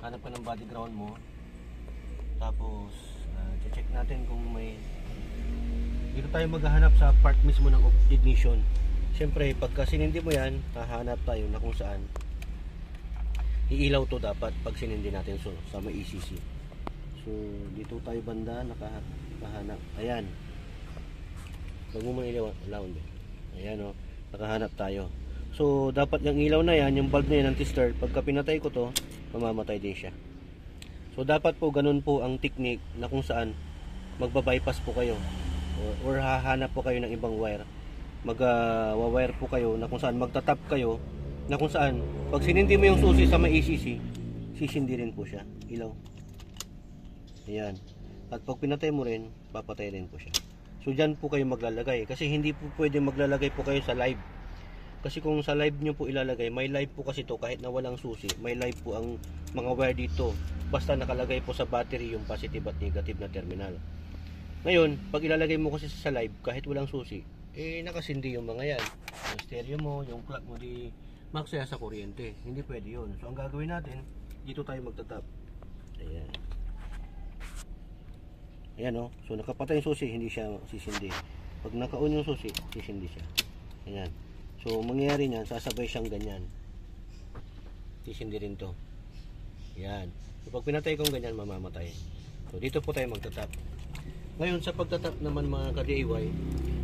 Hanap ka ng body ground mo. Tapos check natin kung may, dito tayo maghahanap sa part mismo ng ignition. Siyempre pagka sinindi mo yan, hahanap tayo na kung saan iilaw to dapat pag sinindi natin sa may ECC. So dito tayo banda nakahanap. Ayan. Huwag mo muna ilaw. Ayan nakahanap tayo. So dapat yung ilaw na yan, yung bulb na yan ng tester, pagka pinatay ko to, mamamatay din siya. So dapat po ganun po ang technique na kung saan magba-bypass po kayo or hahanap po kayo ng ibang wire. Mag-wire po kayo na kung saan magtatap kayo, na kung saan pag sinindi mo yung susi sa may ECC, sisindi rin po siya, ilaw. Ayan. At pag pinatay mo rin, papatay rin po siya. So dyan po kayo maglalagay, kasi hindi po pwede maglalagay po kayo sa live. Kasi kung sa live nyo po ilalagay, may live po kasi to kahit na walang susi, may live po ang mga wire dito. Basta nakalagay po sa battery yung positive at negative na terminal. Ngayon, pag ilalagay mo kasi sa live kahit walang susi, nakasindi yung mga yan. Yung stereo mo, yung clock mo, di maksaya sa kuryente. Hindi pwede yun. So ang gagawin natin, dito tayo magtatap. Ayan. Ayan so nakapatay yung susi, hindi siya sisindi. Pag naka-on yung susi, sisindi siya. Ayan. So mangyayari niyan, sasabay siyang ganyan. Sisindi rin to. Ayan. So pag pinatay kong ganyan, mamamatay. So dito po tayo magtatap. Ngayon sa pagtatap naman mga ka-DIY,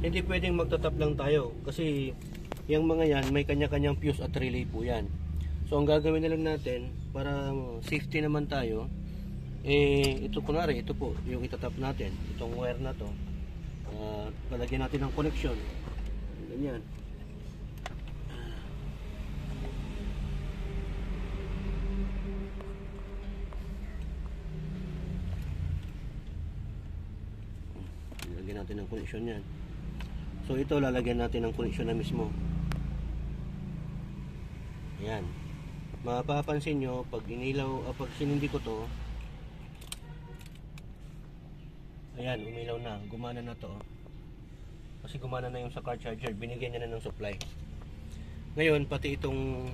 hindi pwedeng magtatap lang tayo. Kasi yung mga yan, may kanya-kanyang fuse at relay po yan. So ang gagawin na lang natin, para safety naman tayo, ito kunwari, ito po yung itatap natin, itong wire na to, palagyan natin ng connection, ganyan. natin ng connection yan. So ito lalagyan natin ng connection na mismo. Ayan. Mapapansin nyo pag inilaw, pag sinindi ko to, ayan, umilaw na, gumana na to. Kasi gumana na yung sa car charger, binigyan niya na ng supply. Ngayon pati itong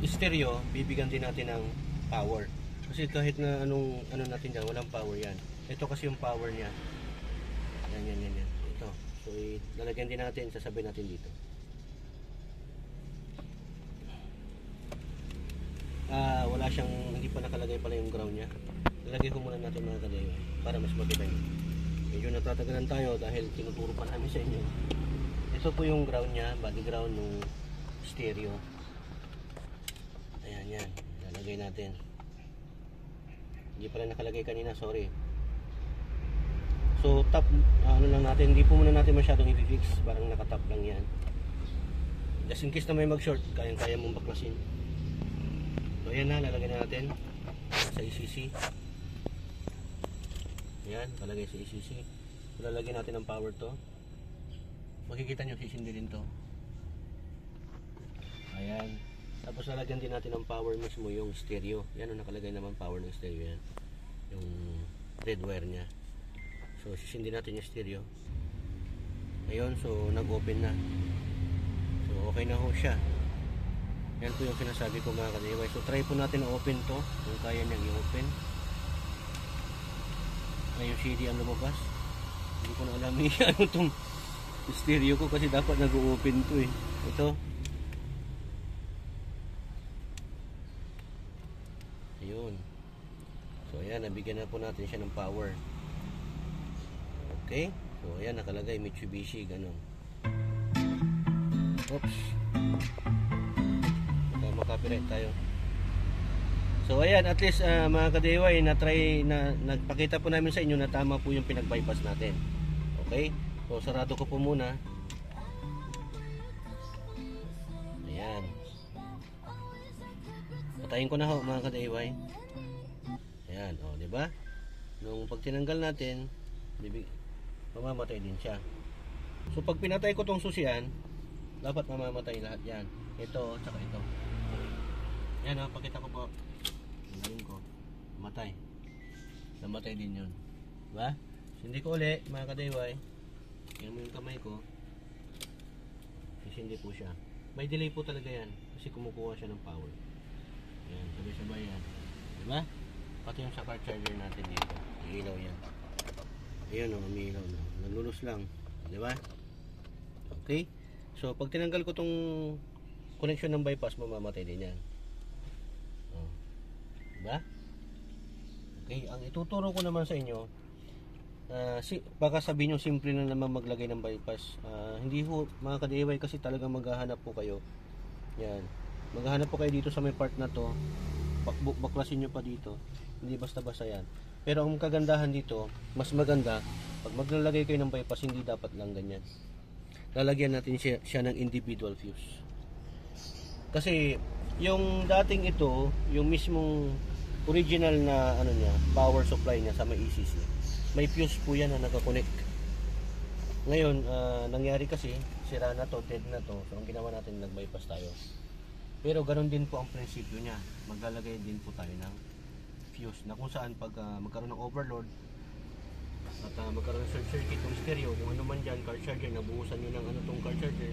stereo, bibigyan din natin ng power. Kasi kahit na ano natin dyan, walang power yan. Ito kasi yung power niya. Yan. Ito. So, lalagyan din natin, sasabihin natin dito. Wala siyang, hindi pa nakalagay pala yung ground niya. Lalagay ko muna natin mga kadayo para mas makita nyo. Medyo natatagalan tayo dahil tinuturo pa namin sa inyo. Ito po yung ground niya, body ground ng stereo. Ayan, lalagay natin. Hindi pala nakalagay kanina, sorry. So top, lang natin, hindi po muna natin masyadong i-fix, parang nakatap lang yan. Just in case na may mag-short, kaya mong baklasin. So ayan na, lalagay na natin sa ECC. Ayan, lalagay sa ECC. So, lalagyan natin ng power to. Makikita nyo, sisindi din to. Ayan. Tapos lalagyan din natin ng power mismo yung stereo. Yan ang nakalagay naman power ng stereo yan. Yung red wire nya. So sisindi natin yung stereo. Ayun, so nag-open na. So okay na ho siya. Yan po yung sinasabi ko mga ka-DIY. So try po natin na open to. Kung kaya niyang i-open. Ay yung CD ang lumabas. Hindi ko na alam ano itong stereo ko kasi dapat nag-open to eh. Ito. Ayun. So ayan, nabigyan na po natin siya ng power. Okay. So ayan, nakalagay Mitsubishi, ganun. Oops. Maka-copyright tayo. So ayan, at least mga ka-DIY, nagpakita po namin sa inyo na tama po yung pinag-bypass natin. Okay. So sarado ko po muna. Ayan. Patayin ko na ho mga ka-DIY. Ayan, o, di ba? Nung pag tinanggal natin, mamamatay din siya. So pag pinatay ko tong susian, dapat mamamatay lahat yan. Ito, tsaka ito. Yan o, pakita ko po. Tingnan ko. Matay. Namatay din yun. Diba? Sindi ko uli, mga ka-DIY. Yan mo yung kamay ko. Sindi po siya. May delay po talaga yan. Kasi kumukuha siya ng power. Yan, sabay-sabay yan. Diba? Pati yung sa car charger natin dito. Ilaw yan. Ayan o, umiilaw na. Naglulos lang. Diba? Okay? So, pag tinanggal ko tong connection ng bypass, mamamatay din yan. Oh. Diba? Okay, ang ituturo ko naman sa inyo, baka sabihin nyo simple na naman maglagay ng bypass. Hindi ho, mga ka-DIY, kasi talagang maghahanap po kayo. Yan. Maghahanap po kayo dito sa may part na to. Baklasin nyo pa dito. Hindi basta-basta yan. Pero ang kagandahan dito, mas maganda, pag maglalagay kayo ng bypass, hindi dapat lang ganyan. Lalagyan natin siya ng individual fuse. Kasi yung dating ito, yung mismong original na power supply niya sa may ECC, may fuse po yan na nakakonect. Ngayon, nangyari kasi sira na to, dead na to. So ang ginawa natin, nag-bypass tayo. Pero ganoon din po ang prinsipyo niya. Maglalagay din po tayo ng fuse na kung saan pag magkaroon ng overload at magkaroon ng short circuit ng stereo, yung ano man dyan, car charger, nabuhusan nyo ng tong car charger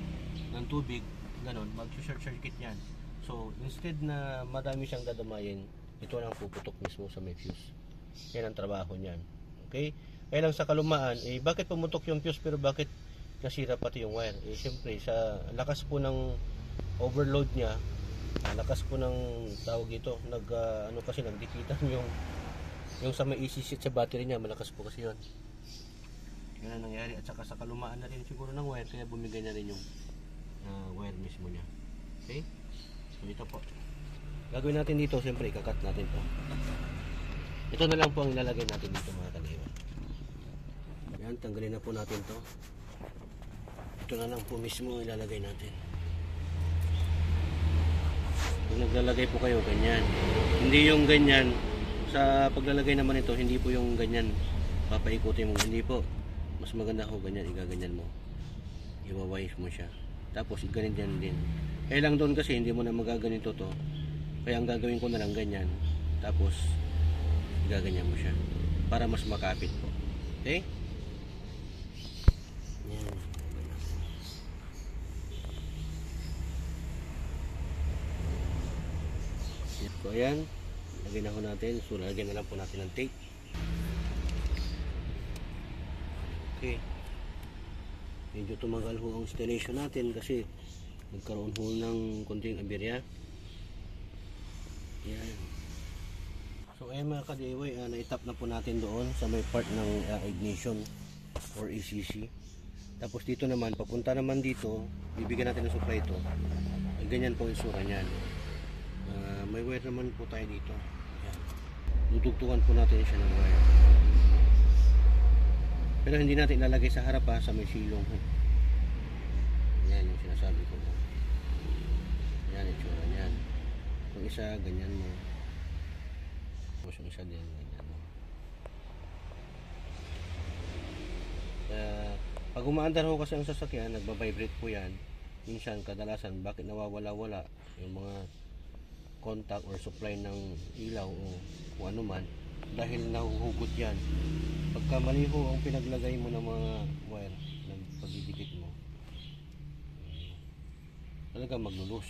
ng tubig, ganon, mag-short circuit yan. So instead na madami siyang dadamayin, ito lang puputok mismo sa may fuse. Yan ang trabaho niyan. Okay? Kaya lang sa kalumaan, bakit pumutok yung fuse pero bakit nasira pati yung wire? Siyempre, sa lakas po ng overload niya, lakas po ng tawag ito, kasi nagdikitan yung sa may ECC sa battery niya, malakas po kasi yun. Yun ang nangyari. At saka sa kalumaan na rin siguro ng wire, kaya bumigay na rin yung wire mismo niya. Okay? So ito po. Gagawin natin dito, siyempre ikakat natin to. Ito na lang po ang ilalagay natin dito mga ka-DIY. Yan, tanggalin na po natin to. Ito na lang po mismo ilalagay natin. Kung naglalagay po kayo, ganyan. Hindi yung ganyan. Sa paglalagay naman ito, hindi po yung ganyan. papaikutin mo. Hindi po, mas maganda ko ganyan, igaganyan mo, iwawise mo siya, tapos ganyan din. Kaya lang doon kasi hindi mo na magaganito to, kaya ang gagawin ko na lang ganyan, tapos igaganyan mo siya para mas makapit po. Okay? Yan. So ayan, lagyan na ho natin. So lagyan na lang po natin ng tape. Okay, medyo tumagal ho ang installation natin kasi nagkaroon ho ng konting aberya. Yan. So ayan mga ka-DIY, na-tap na po natin doon sa may part ng ignition or ECC. Tapos dito naman, papunta naman dito, bibigyan natin ng supply ito. Ganyan po yung sura niyan. May wire naman po tayo dito. Yan. Dudugtugan po natin siya ng wire. Pero hindi natin ilalagay sa harap sa may silong. Yan yung sinasabi ko. Yan yung tsura niyan. Yung isa, ganyan mo. Tapos yung isa din, ganyan mo. Pag umaandar ho kasi ang sasakyan, nagbabibrate po yan. Minsan, kadalasan, bakit nawawala-wala yung mga contact or supply ng ilaw o kung ano man, dahil nahuhugot yan. Pagka mali ho ang pinaglagay mo ng mga wire ng pagdidikit mo, talaga maglulus.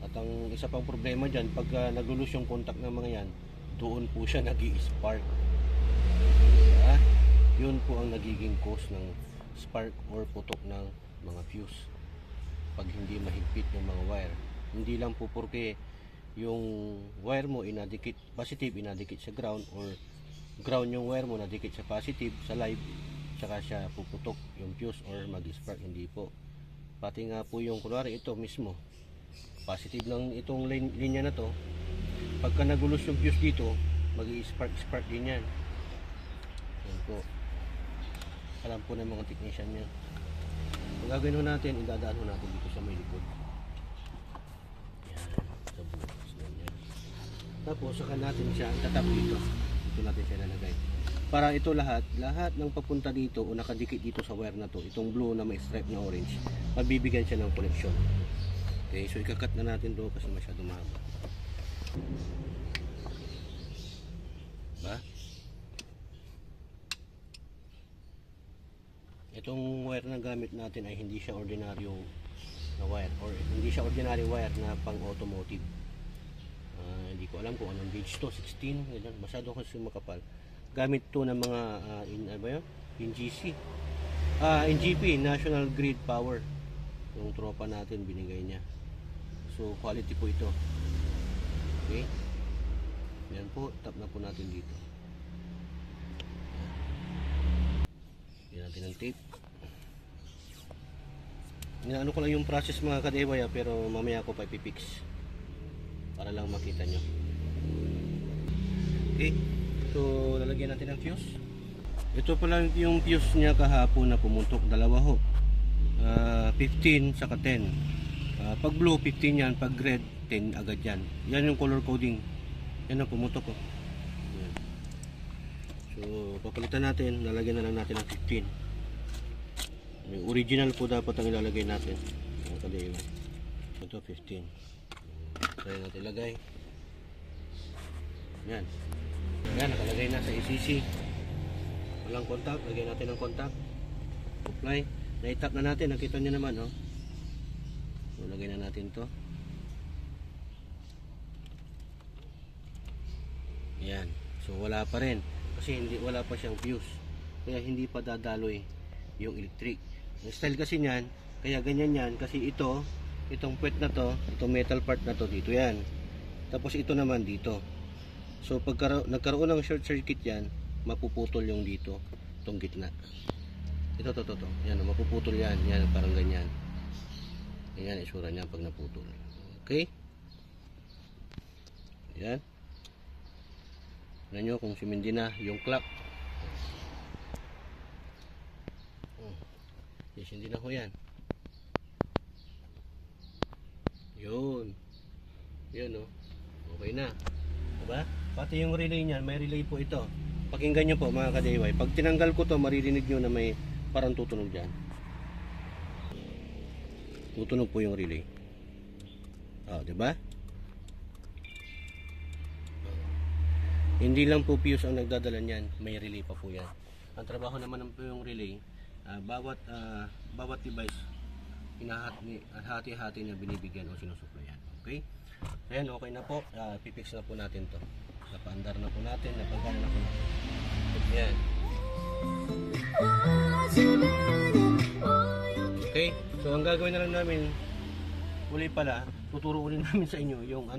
At ang isa pang problema dyan, pagka naglulus yung contact ng mga yan, doon po siya nag-i-spark. Diba? Yun po ang nagiging cause ng spark or putok ng mga fuse pag hindi mahigpit yung mga wire. Hindi lang po porque yung wire mo inadikit positive, inadikit sa ground, or ground yung wire mo nadikit sa positive sa live, tsaka siya puputok yung fuse or mag-spark. Hindi po. Pati nga po yung kunwari ito mismo positive lang itong linya na to, pagka nagulus yung fuse dito, mag-i-spark din yan. Yan po, alam po ng mga technician niya. Ang gagawin natin, idadaan natin dito sa may likod. Yan, sa bukas na yan. Tapos saka natin siya tatap dito. Dito natin siya lalagay. Para ito lahat ng papunta dito o nakadikit dito sa wire na to, itong blue na may stripe na orange, mabibigyan siya ng connection. Okay, so ikakat na natin doon kasi masyado mahaba. Ba? Itong wire na gamit natin ay hindi siya ordinaryo na wire, or hindi siya ordinary wire na pang automotive. Hindi ko alam kung anong gauge to, 16, ganyan. Masyado kasi makapal. Gamit to ng mga NGC, NGP, National Grid Power. Yung tropa natin binigay niya. So quality po ito. Okay, yan po, tap na po natin dito. Yan natin ng tape. Inaano ko lang yung process mga ka-DIY, pero mamaya ko pa ipipix para lang makita nyo. Okay, so lalagyan natin ng fuse. Ito pala yung fuse niya kahapon na pumuntok, dalawa ho, 15 saka 10. Pag blue 15 yan, pag red 10 agad yan. Yan yung color coding. Yan ang pumutok ko. Yan. So papalitan natin, lalagyan na lang natin ng 15. Yung original po dapat ang ilalagay natin. Ito 15. Try natin ilagay. Yan. Yan, nakalagay na sa ECC. Walang contact, lagyan natin ng contact. Apply. Na-tap na natin, nakita nyo naman, oh. So lagay na natin to. Yan. So wala pa rin kasi wala pa siyang fuse. Kaya hindi pa dadaloy yung electric. Yung style kasi niyan, kaya ganyan yan kasi itong puwet na to, itong metal part na to dito yan. Tapos ito naman dito. So pag nagkaroon ng short circuit yan, mapuputol yung dito, itong gitna. Ito to. Yan, mapuputol yan. Yan parang ganyan. Ayan, isura niya pag naputol. Okay? Ayan. Tignan nyo kung sumindi na yung clock. Yes, hindi na ho yan. Yun. Yun, oh. Okay na. Diba? Pati yung relay niyan, may relay po ito. pakinggan nyo po mga ka-DIY. Pag tinanggal ko to, maririnig nyo na may parang tutunog dyan. Tutunog po yung relay. Diba? Hindi lang po fuse ang nagdadala niyan, may relay pa po yan. Ang trabaho naman po yung relay, bawat device, hati-hati na binibigyan o sinusuplayan. Okay? Ayan, okay na po. Pipix na po natin to. Napaandar na po natin, napagana na po natin. Ayan. Okay, so ang gagawin na lang namin, uli pala, tuturo ulit namin sa inyo yung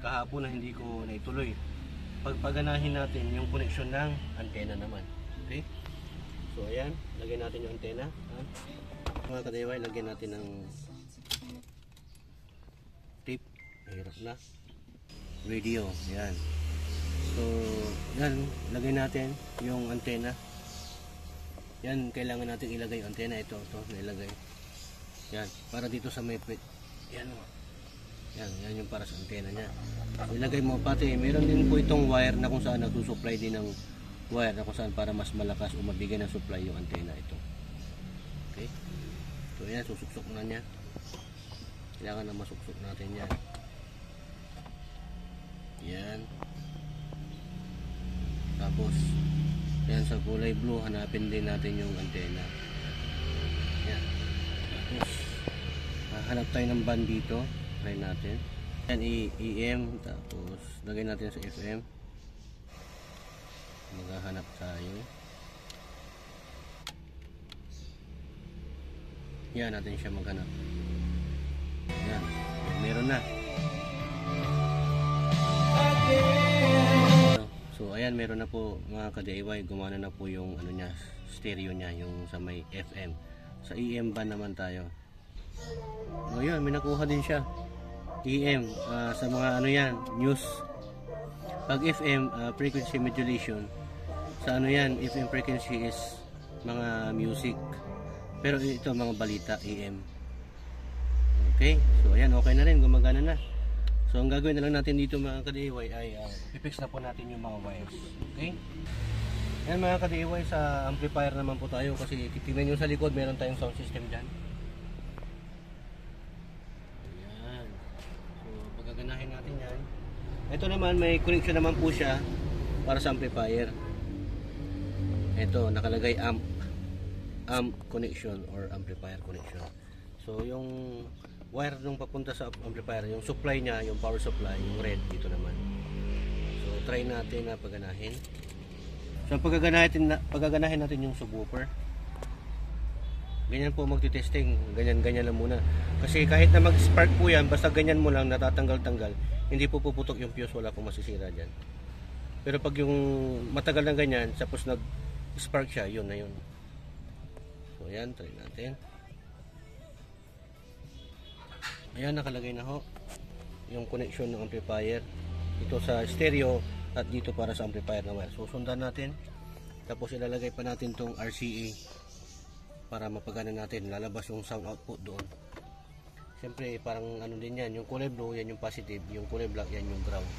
kahapon na hindi ko naituloy. Pagpaganahin natin yung connection ng antena naman. Okay? So ayan, lagyan natin yung antena. Mga ka-DIY, lagyan natin ng tape. Mahirap na. Radio, ayan. So, yan, lagay natin yung antena. Yan, kailangan natin ilagay yung antena. Ito, nilagay. Yan, para dito sa may pit. Yan o. Yan yung para sa antena nya. Ilagay mo pati, meron din po itong wire na kung saan nagsusupply din ng wire na kung saan para mas malakas o mabigay ng supply yung antena ito. Okay? So yan, susuksok na nya. Kailangan na masuksok natin yan. Yan. Tapos, yan sa kulay blue, hanapin din natin yung antena. Yan. Tapos, hanap tayo ng band dito. Try natin. Yan, EM. Tapos, lagay natin sa FM. Maghahanap tayo. Yan, natin siya maghanap. Yan. Meron na. So, ayan, meron na po mga ka-DIY. Gumana na po yung niya, stereo niya, yung sa may FM. Sa EM band naman tayo. O yun, may nakuha din siya. EM, sa mga yan, news. Pag FM, frequency modulation. Sa yan, FM frequency is mga music. Pero ito, mga balita, EM. Okay, so ayan, okay na rin, gumagana na. So ang gagawin na lang natin dito mga ka-DIY ay pipix na po natin yung mga wires. Okay? Yan mga ka-DIY, sa amplifier naman po tayo kasi titignan nyo sa likod, meron tayong sound system dyan. Ayan. So pagkaganahin natin yan. Ito naman, may connection naman po siya para sa amplifier. Ito, nakalagay amp connection or amplifier connection. So yung wire nung papunta sa amplifier, yung supply niya, yung power supply, yung red dito naman. So try natin na paganahin. So pagaganahin natin yung subwoofer. Ganyan po magti-testing, ganyan lang muna. Kasi kahit na mag-spark po yan, basta ganyan mo lang, natatanggal-tanggal, hindi po puputok yung fuse, wala pong masisira dyan. Pero pag yung matagal na ganyan, tapos nag-spark siya, yun na yun. So yan, try natin. Ayan, nakalagay na ho yung connection ng amplifier ito sa stereo at dito para sa amplifier na wire. So sundan natin, tapos ilalagay pa natin tong RCA para mapagana natin, lalabas yung sound output doon. Siyempre parang din yan, yung kulay blue yan yung positive, yung kulay black yan yung ground.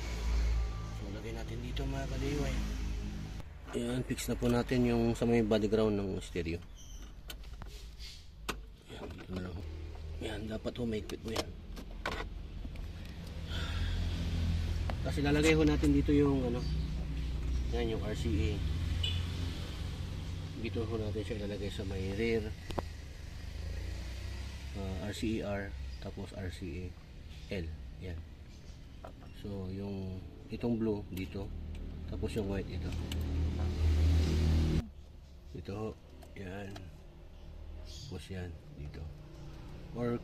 So lagay natin dito mga ka-DIY. Ayan, fix na po natin yung sa may body ground ng stereo. Ayan, dito na lang ho. Yan, dapat humaigpit mo yan. Kasi lalagay ho natin dito yung yan yung RCA. Dito ho natin siya ilalagay sa may rear, RCER, tapos RCA L. Yan. So yung itong blue dito, tapos yung white ito. Dito ho. Yan. Tapos yan dito. Or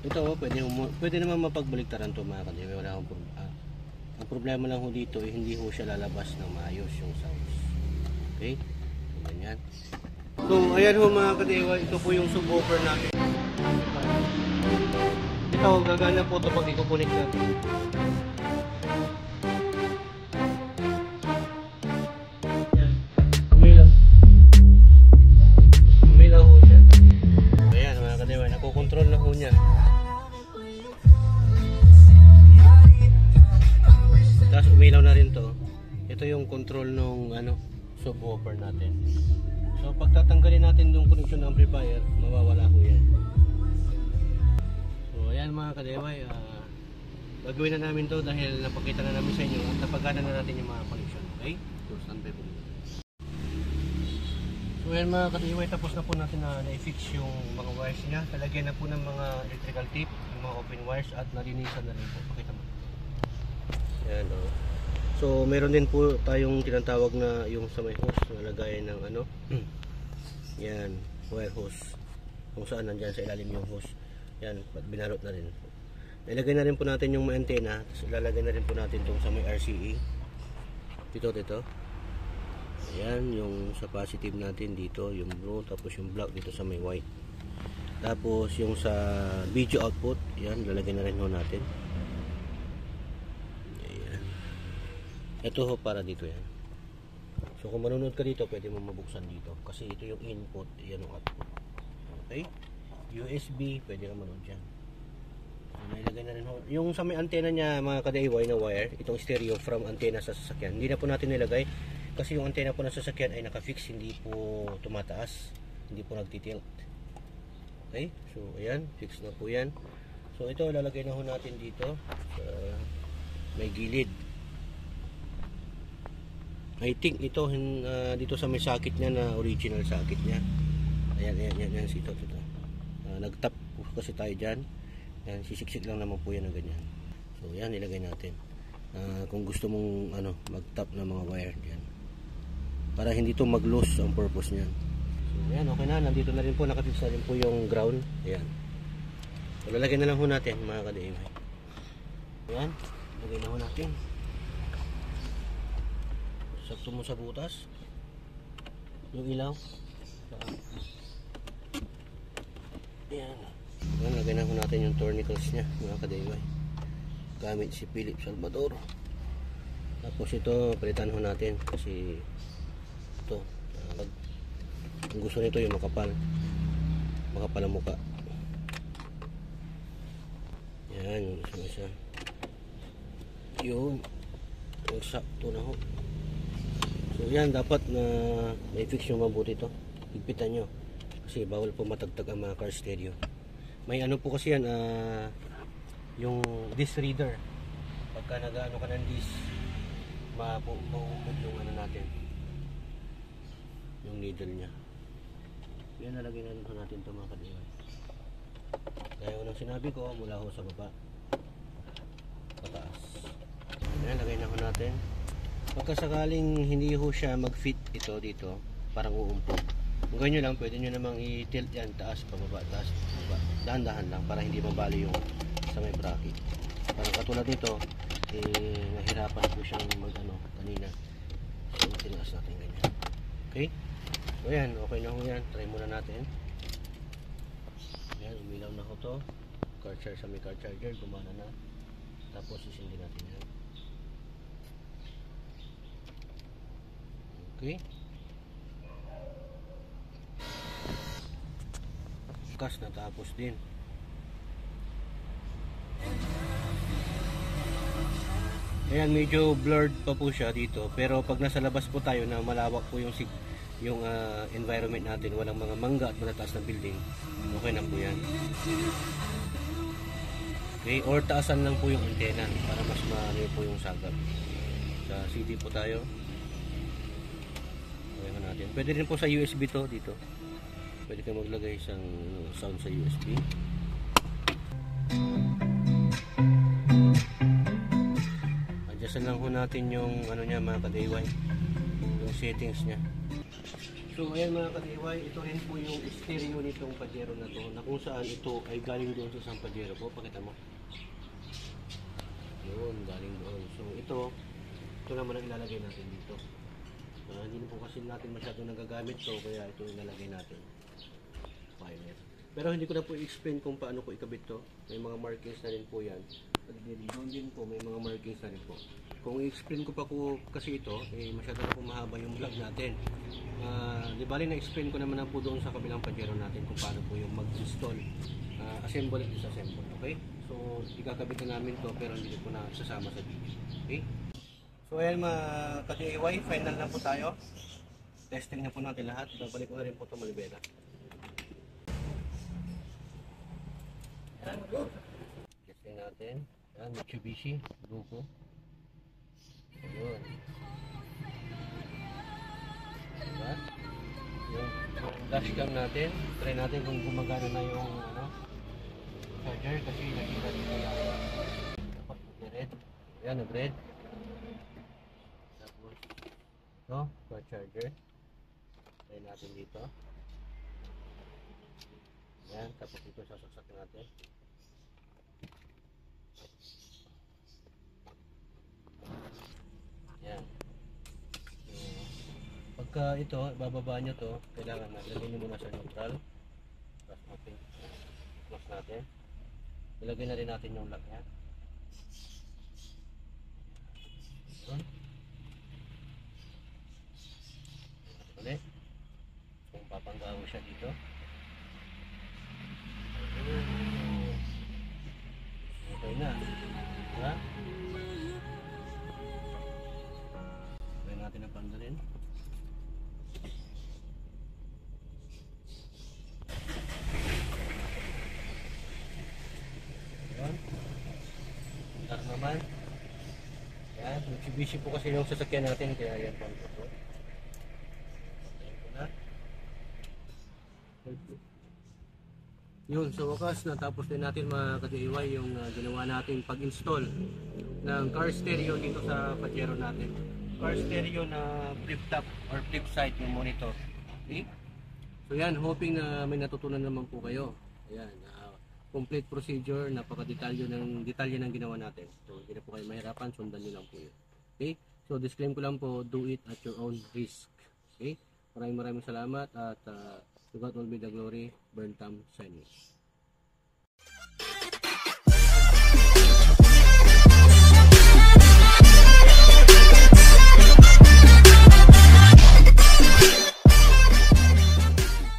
ito pwede naman mapagbaliktaran to mga ka-DIY, wala akong problema. Ang problema lang ho dito hindi ho siya lalabas ng maayos yung sounds. Okay? So ganyan. So ayan ho mga ka-DIY, ito po yung subwoofer natin. Ito gagana po ito pag i-connect natin. Nakokontrol na ho niya. Tapos umilaw na rin to. ito yung control ng subwoofer natin. So pag tatanggalin natin yung connection amplifier, mawawala ko yan. So ayan mga kadeway, gagawin na namin to dahil napakita na namin sa inyo at napagana na natin yung mga connection. Okay? So standby po. So ayan mga kadeway, tapos na po natin na-fix yung mga wires niya. Talagyan na po ng mga electrical tape, yung mga open wires, at nalinisan na rin po. Pakita mo. Ayan o. So meron din po tayong tinatawag na yung sa may hose, nalagay ng yan, wire hose, kung saan nandyan sa ilalim yung hose. Yan, binalot na rin. Ilagay na rin po natin yung may antena, tapos ilalagay na rin po natin itong sa may RCA dito. Ayan, yung sa positive natin dito, yung blue, tapos yung black dito sa may white. Tapos yung sa video output, yan, lalagay na rin ho natin. Ito ho, para dito yan. So kung manunod ka dito, pwede mo mabuksan dito. Kasi ito yung input, yan yung output. Okay? USB, pwede ka manood dyan. So, nailagay na rin ho. Yung sa may antena niya, mga ka-DIY na wire, itong stereo from antena sa sasakyan, hindi na po natin nilagay. Kasi yung antena po ng sasakyan ay naka-fix, hindi po tumataas. Hindi po nagtitilt. Okay? So ayan, fix na po yan. So ito, lalagay na ho natin dito sa may gilid. I think ito dito sa may socket niya na original socket niya. Ayan ito. Nag-tap kasi tayo diyan. Yan, sisiksik lang naman po yan na ganyan. So yan, ilagay natin. Kung gusto mong mag-tap ng mga wire diyan. Para hindi to mag-loose ang purpose niya. So yan, okay na. Nandito na rin po, nakafix na rin po yung ground. Ayan. So lalagay na lang ho natin mga ka-DIY. Ayan, lagay na ho natin. Sakto mo sa butas yung ilaw. Ayan. Ayan, lagay na ko natin yung tourniquets nya mga ka-DIY gamit si Philip Salvador. Tapos ito palitan ho natin kasi ito ang gusto nito yung makapal ang muka. Yan yung isa yun, ang sakto na ho. So yan, dapat na may fix nyo mabuti ito. Higpitan nyo. Kasi bawal po matagtag ang mga car stereo. May po kasi yan, yung disc reader. Pagka nag-ano ka ng disc, mauubod yung natin. Yung needle nya. Yan, nalagay na rin natin ito mga ka-DIY. Kaya unang sinabi ko, mula ho sa baba pataas. Yan, lagay na ho natin. Pagkasakaling hindi ho siya mag-fit ito dito, parang uumpog. Kung ganyan nyo lang, pwede nyo namang i-tilt yan, taas, pababa, taas, pababa. Dahan-dahan lang para hindi mabali yung sa may bracket. Parang katulad nito, nahirapan po siyang kanina. So, tinaas natin ganyan. Okay? So yan, okay na ho yan. Try muna natin. Yan, umilaw na ho to. Car charger sa may car charger, gumana na. Tapos isindi natin yan. Okay. Bukas na tapos din. Ayan, medyo blurred pa po siya dito. Pero pag nasa labas po tayo na malawak po yung environment natin, walang mga mangga at malataas na building, okay na po yan. Okay, or taasan lang po yung antena para mas marami po yung sagap. Sa CD po tayo. Natin. Pwede rin po sa USB to dito. Pwede kayo maglagay isang sound sa USB. Adjustan lang po natin yung niya mga ka-DIY, yung settings niya. So ayan mga ka-DIY, ito rin po yung stereo nitong Pajero na to, na kung saan ito ay galing doon sa isang Pajero po. Pakita mo. Yun, galing doon. So ito naman ang ilalagay natin dito. Hindi po kasi natin masyadong nagagamit to, kaya ito ilalagay natin. Pilot. Pero hindi ko na po i-explain kung paano ko ikabit to. May mga markings na rin po yan. At doon din po may mga markings na rin po. Kung i-explain ko pa po kasi ito, masyado na po mahaba yung vlog natin. Di bali na-explain ko naman na po doon sa kabilang Pajero natin kung paano po yung mag-install, assemble at disassemble. Okay? So ikakabit na namin to pero hindi ko na sasama sa video. Okay? So So ayan mga ka-DIY, final na po tayo. Testing na po natin lahat. Babalik ko na rin po ito malibela. Ayan. Testing natin. Ayan, Mitsubishi logo. Ayun. Diba? Yung dashcam natin. Try natin kung gumagana na yung charger kasi nakita dito na dapat mag-red. Ayan, nag-red. Tapos ito, charger. Try natin dito. Ayan, tapos ito sasaksak natin. Ayan. Pagka ito, bababa nyo to, kailangan na ilagay nyo muna sa neutral. Tapos open. Close natin. Ilagay na rin natin yung lock nya. Ulit. Kung papanggawa siya dito. Okay na. Diba? Try natin ang panggalin. Ayan. Lock naman. Ayan. Mitsubishi po kasi yung sasakyan natin. Kaya yan pang ito. Ayan ko na. Yun, sa wakas natapos din natin mga ka-DIY yung ginawa nating pag-install ng car stereo dito sa Pajero natin. Car stereo na flip top or flip side yung monitor. Okay? So yan, hoping na may natutunan naman po kayo. Ayan, complete procedure, napaka-detalye ng ginawa natin. So hindi na po kayo mahirapan, sundan nyo lang po yun. Okay? So disclaim ko lang po, do it at your own risk. Okay? Maraming salamat at to God will be the glory. Burntam signing.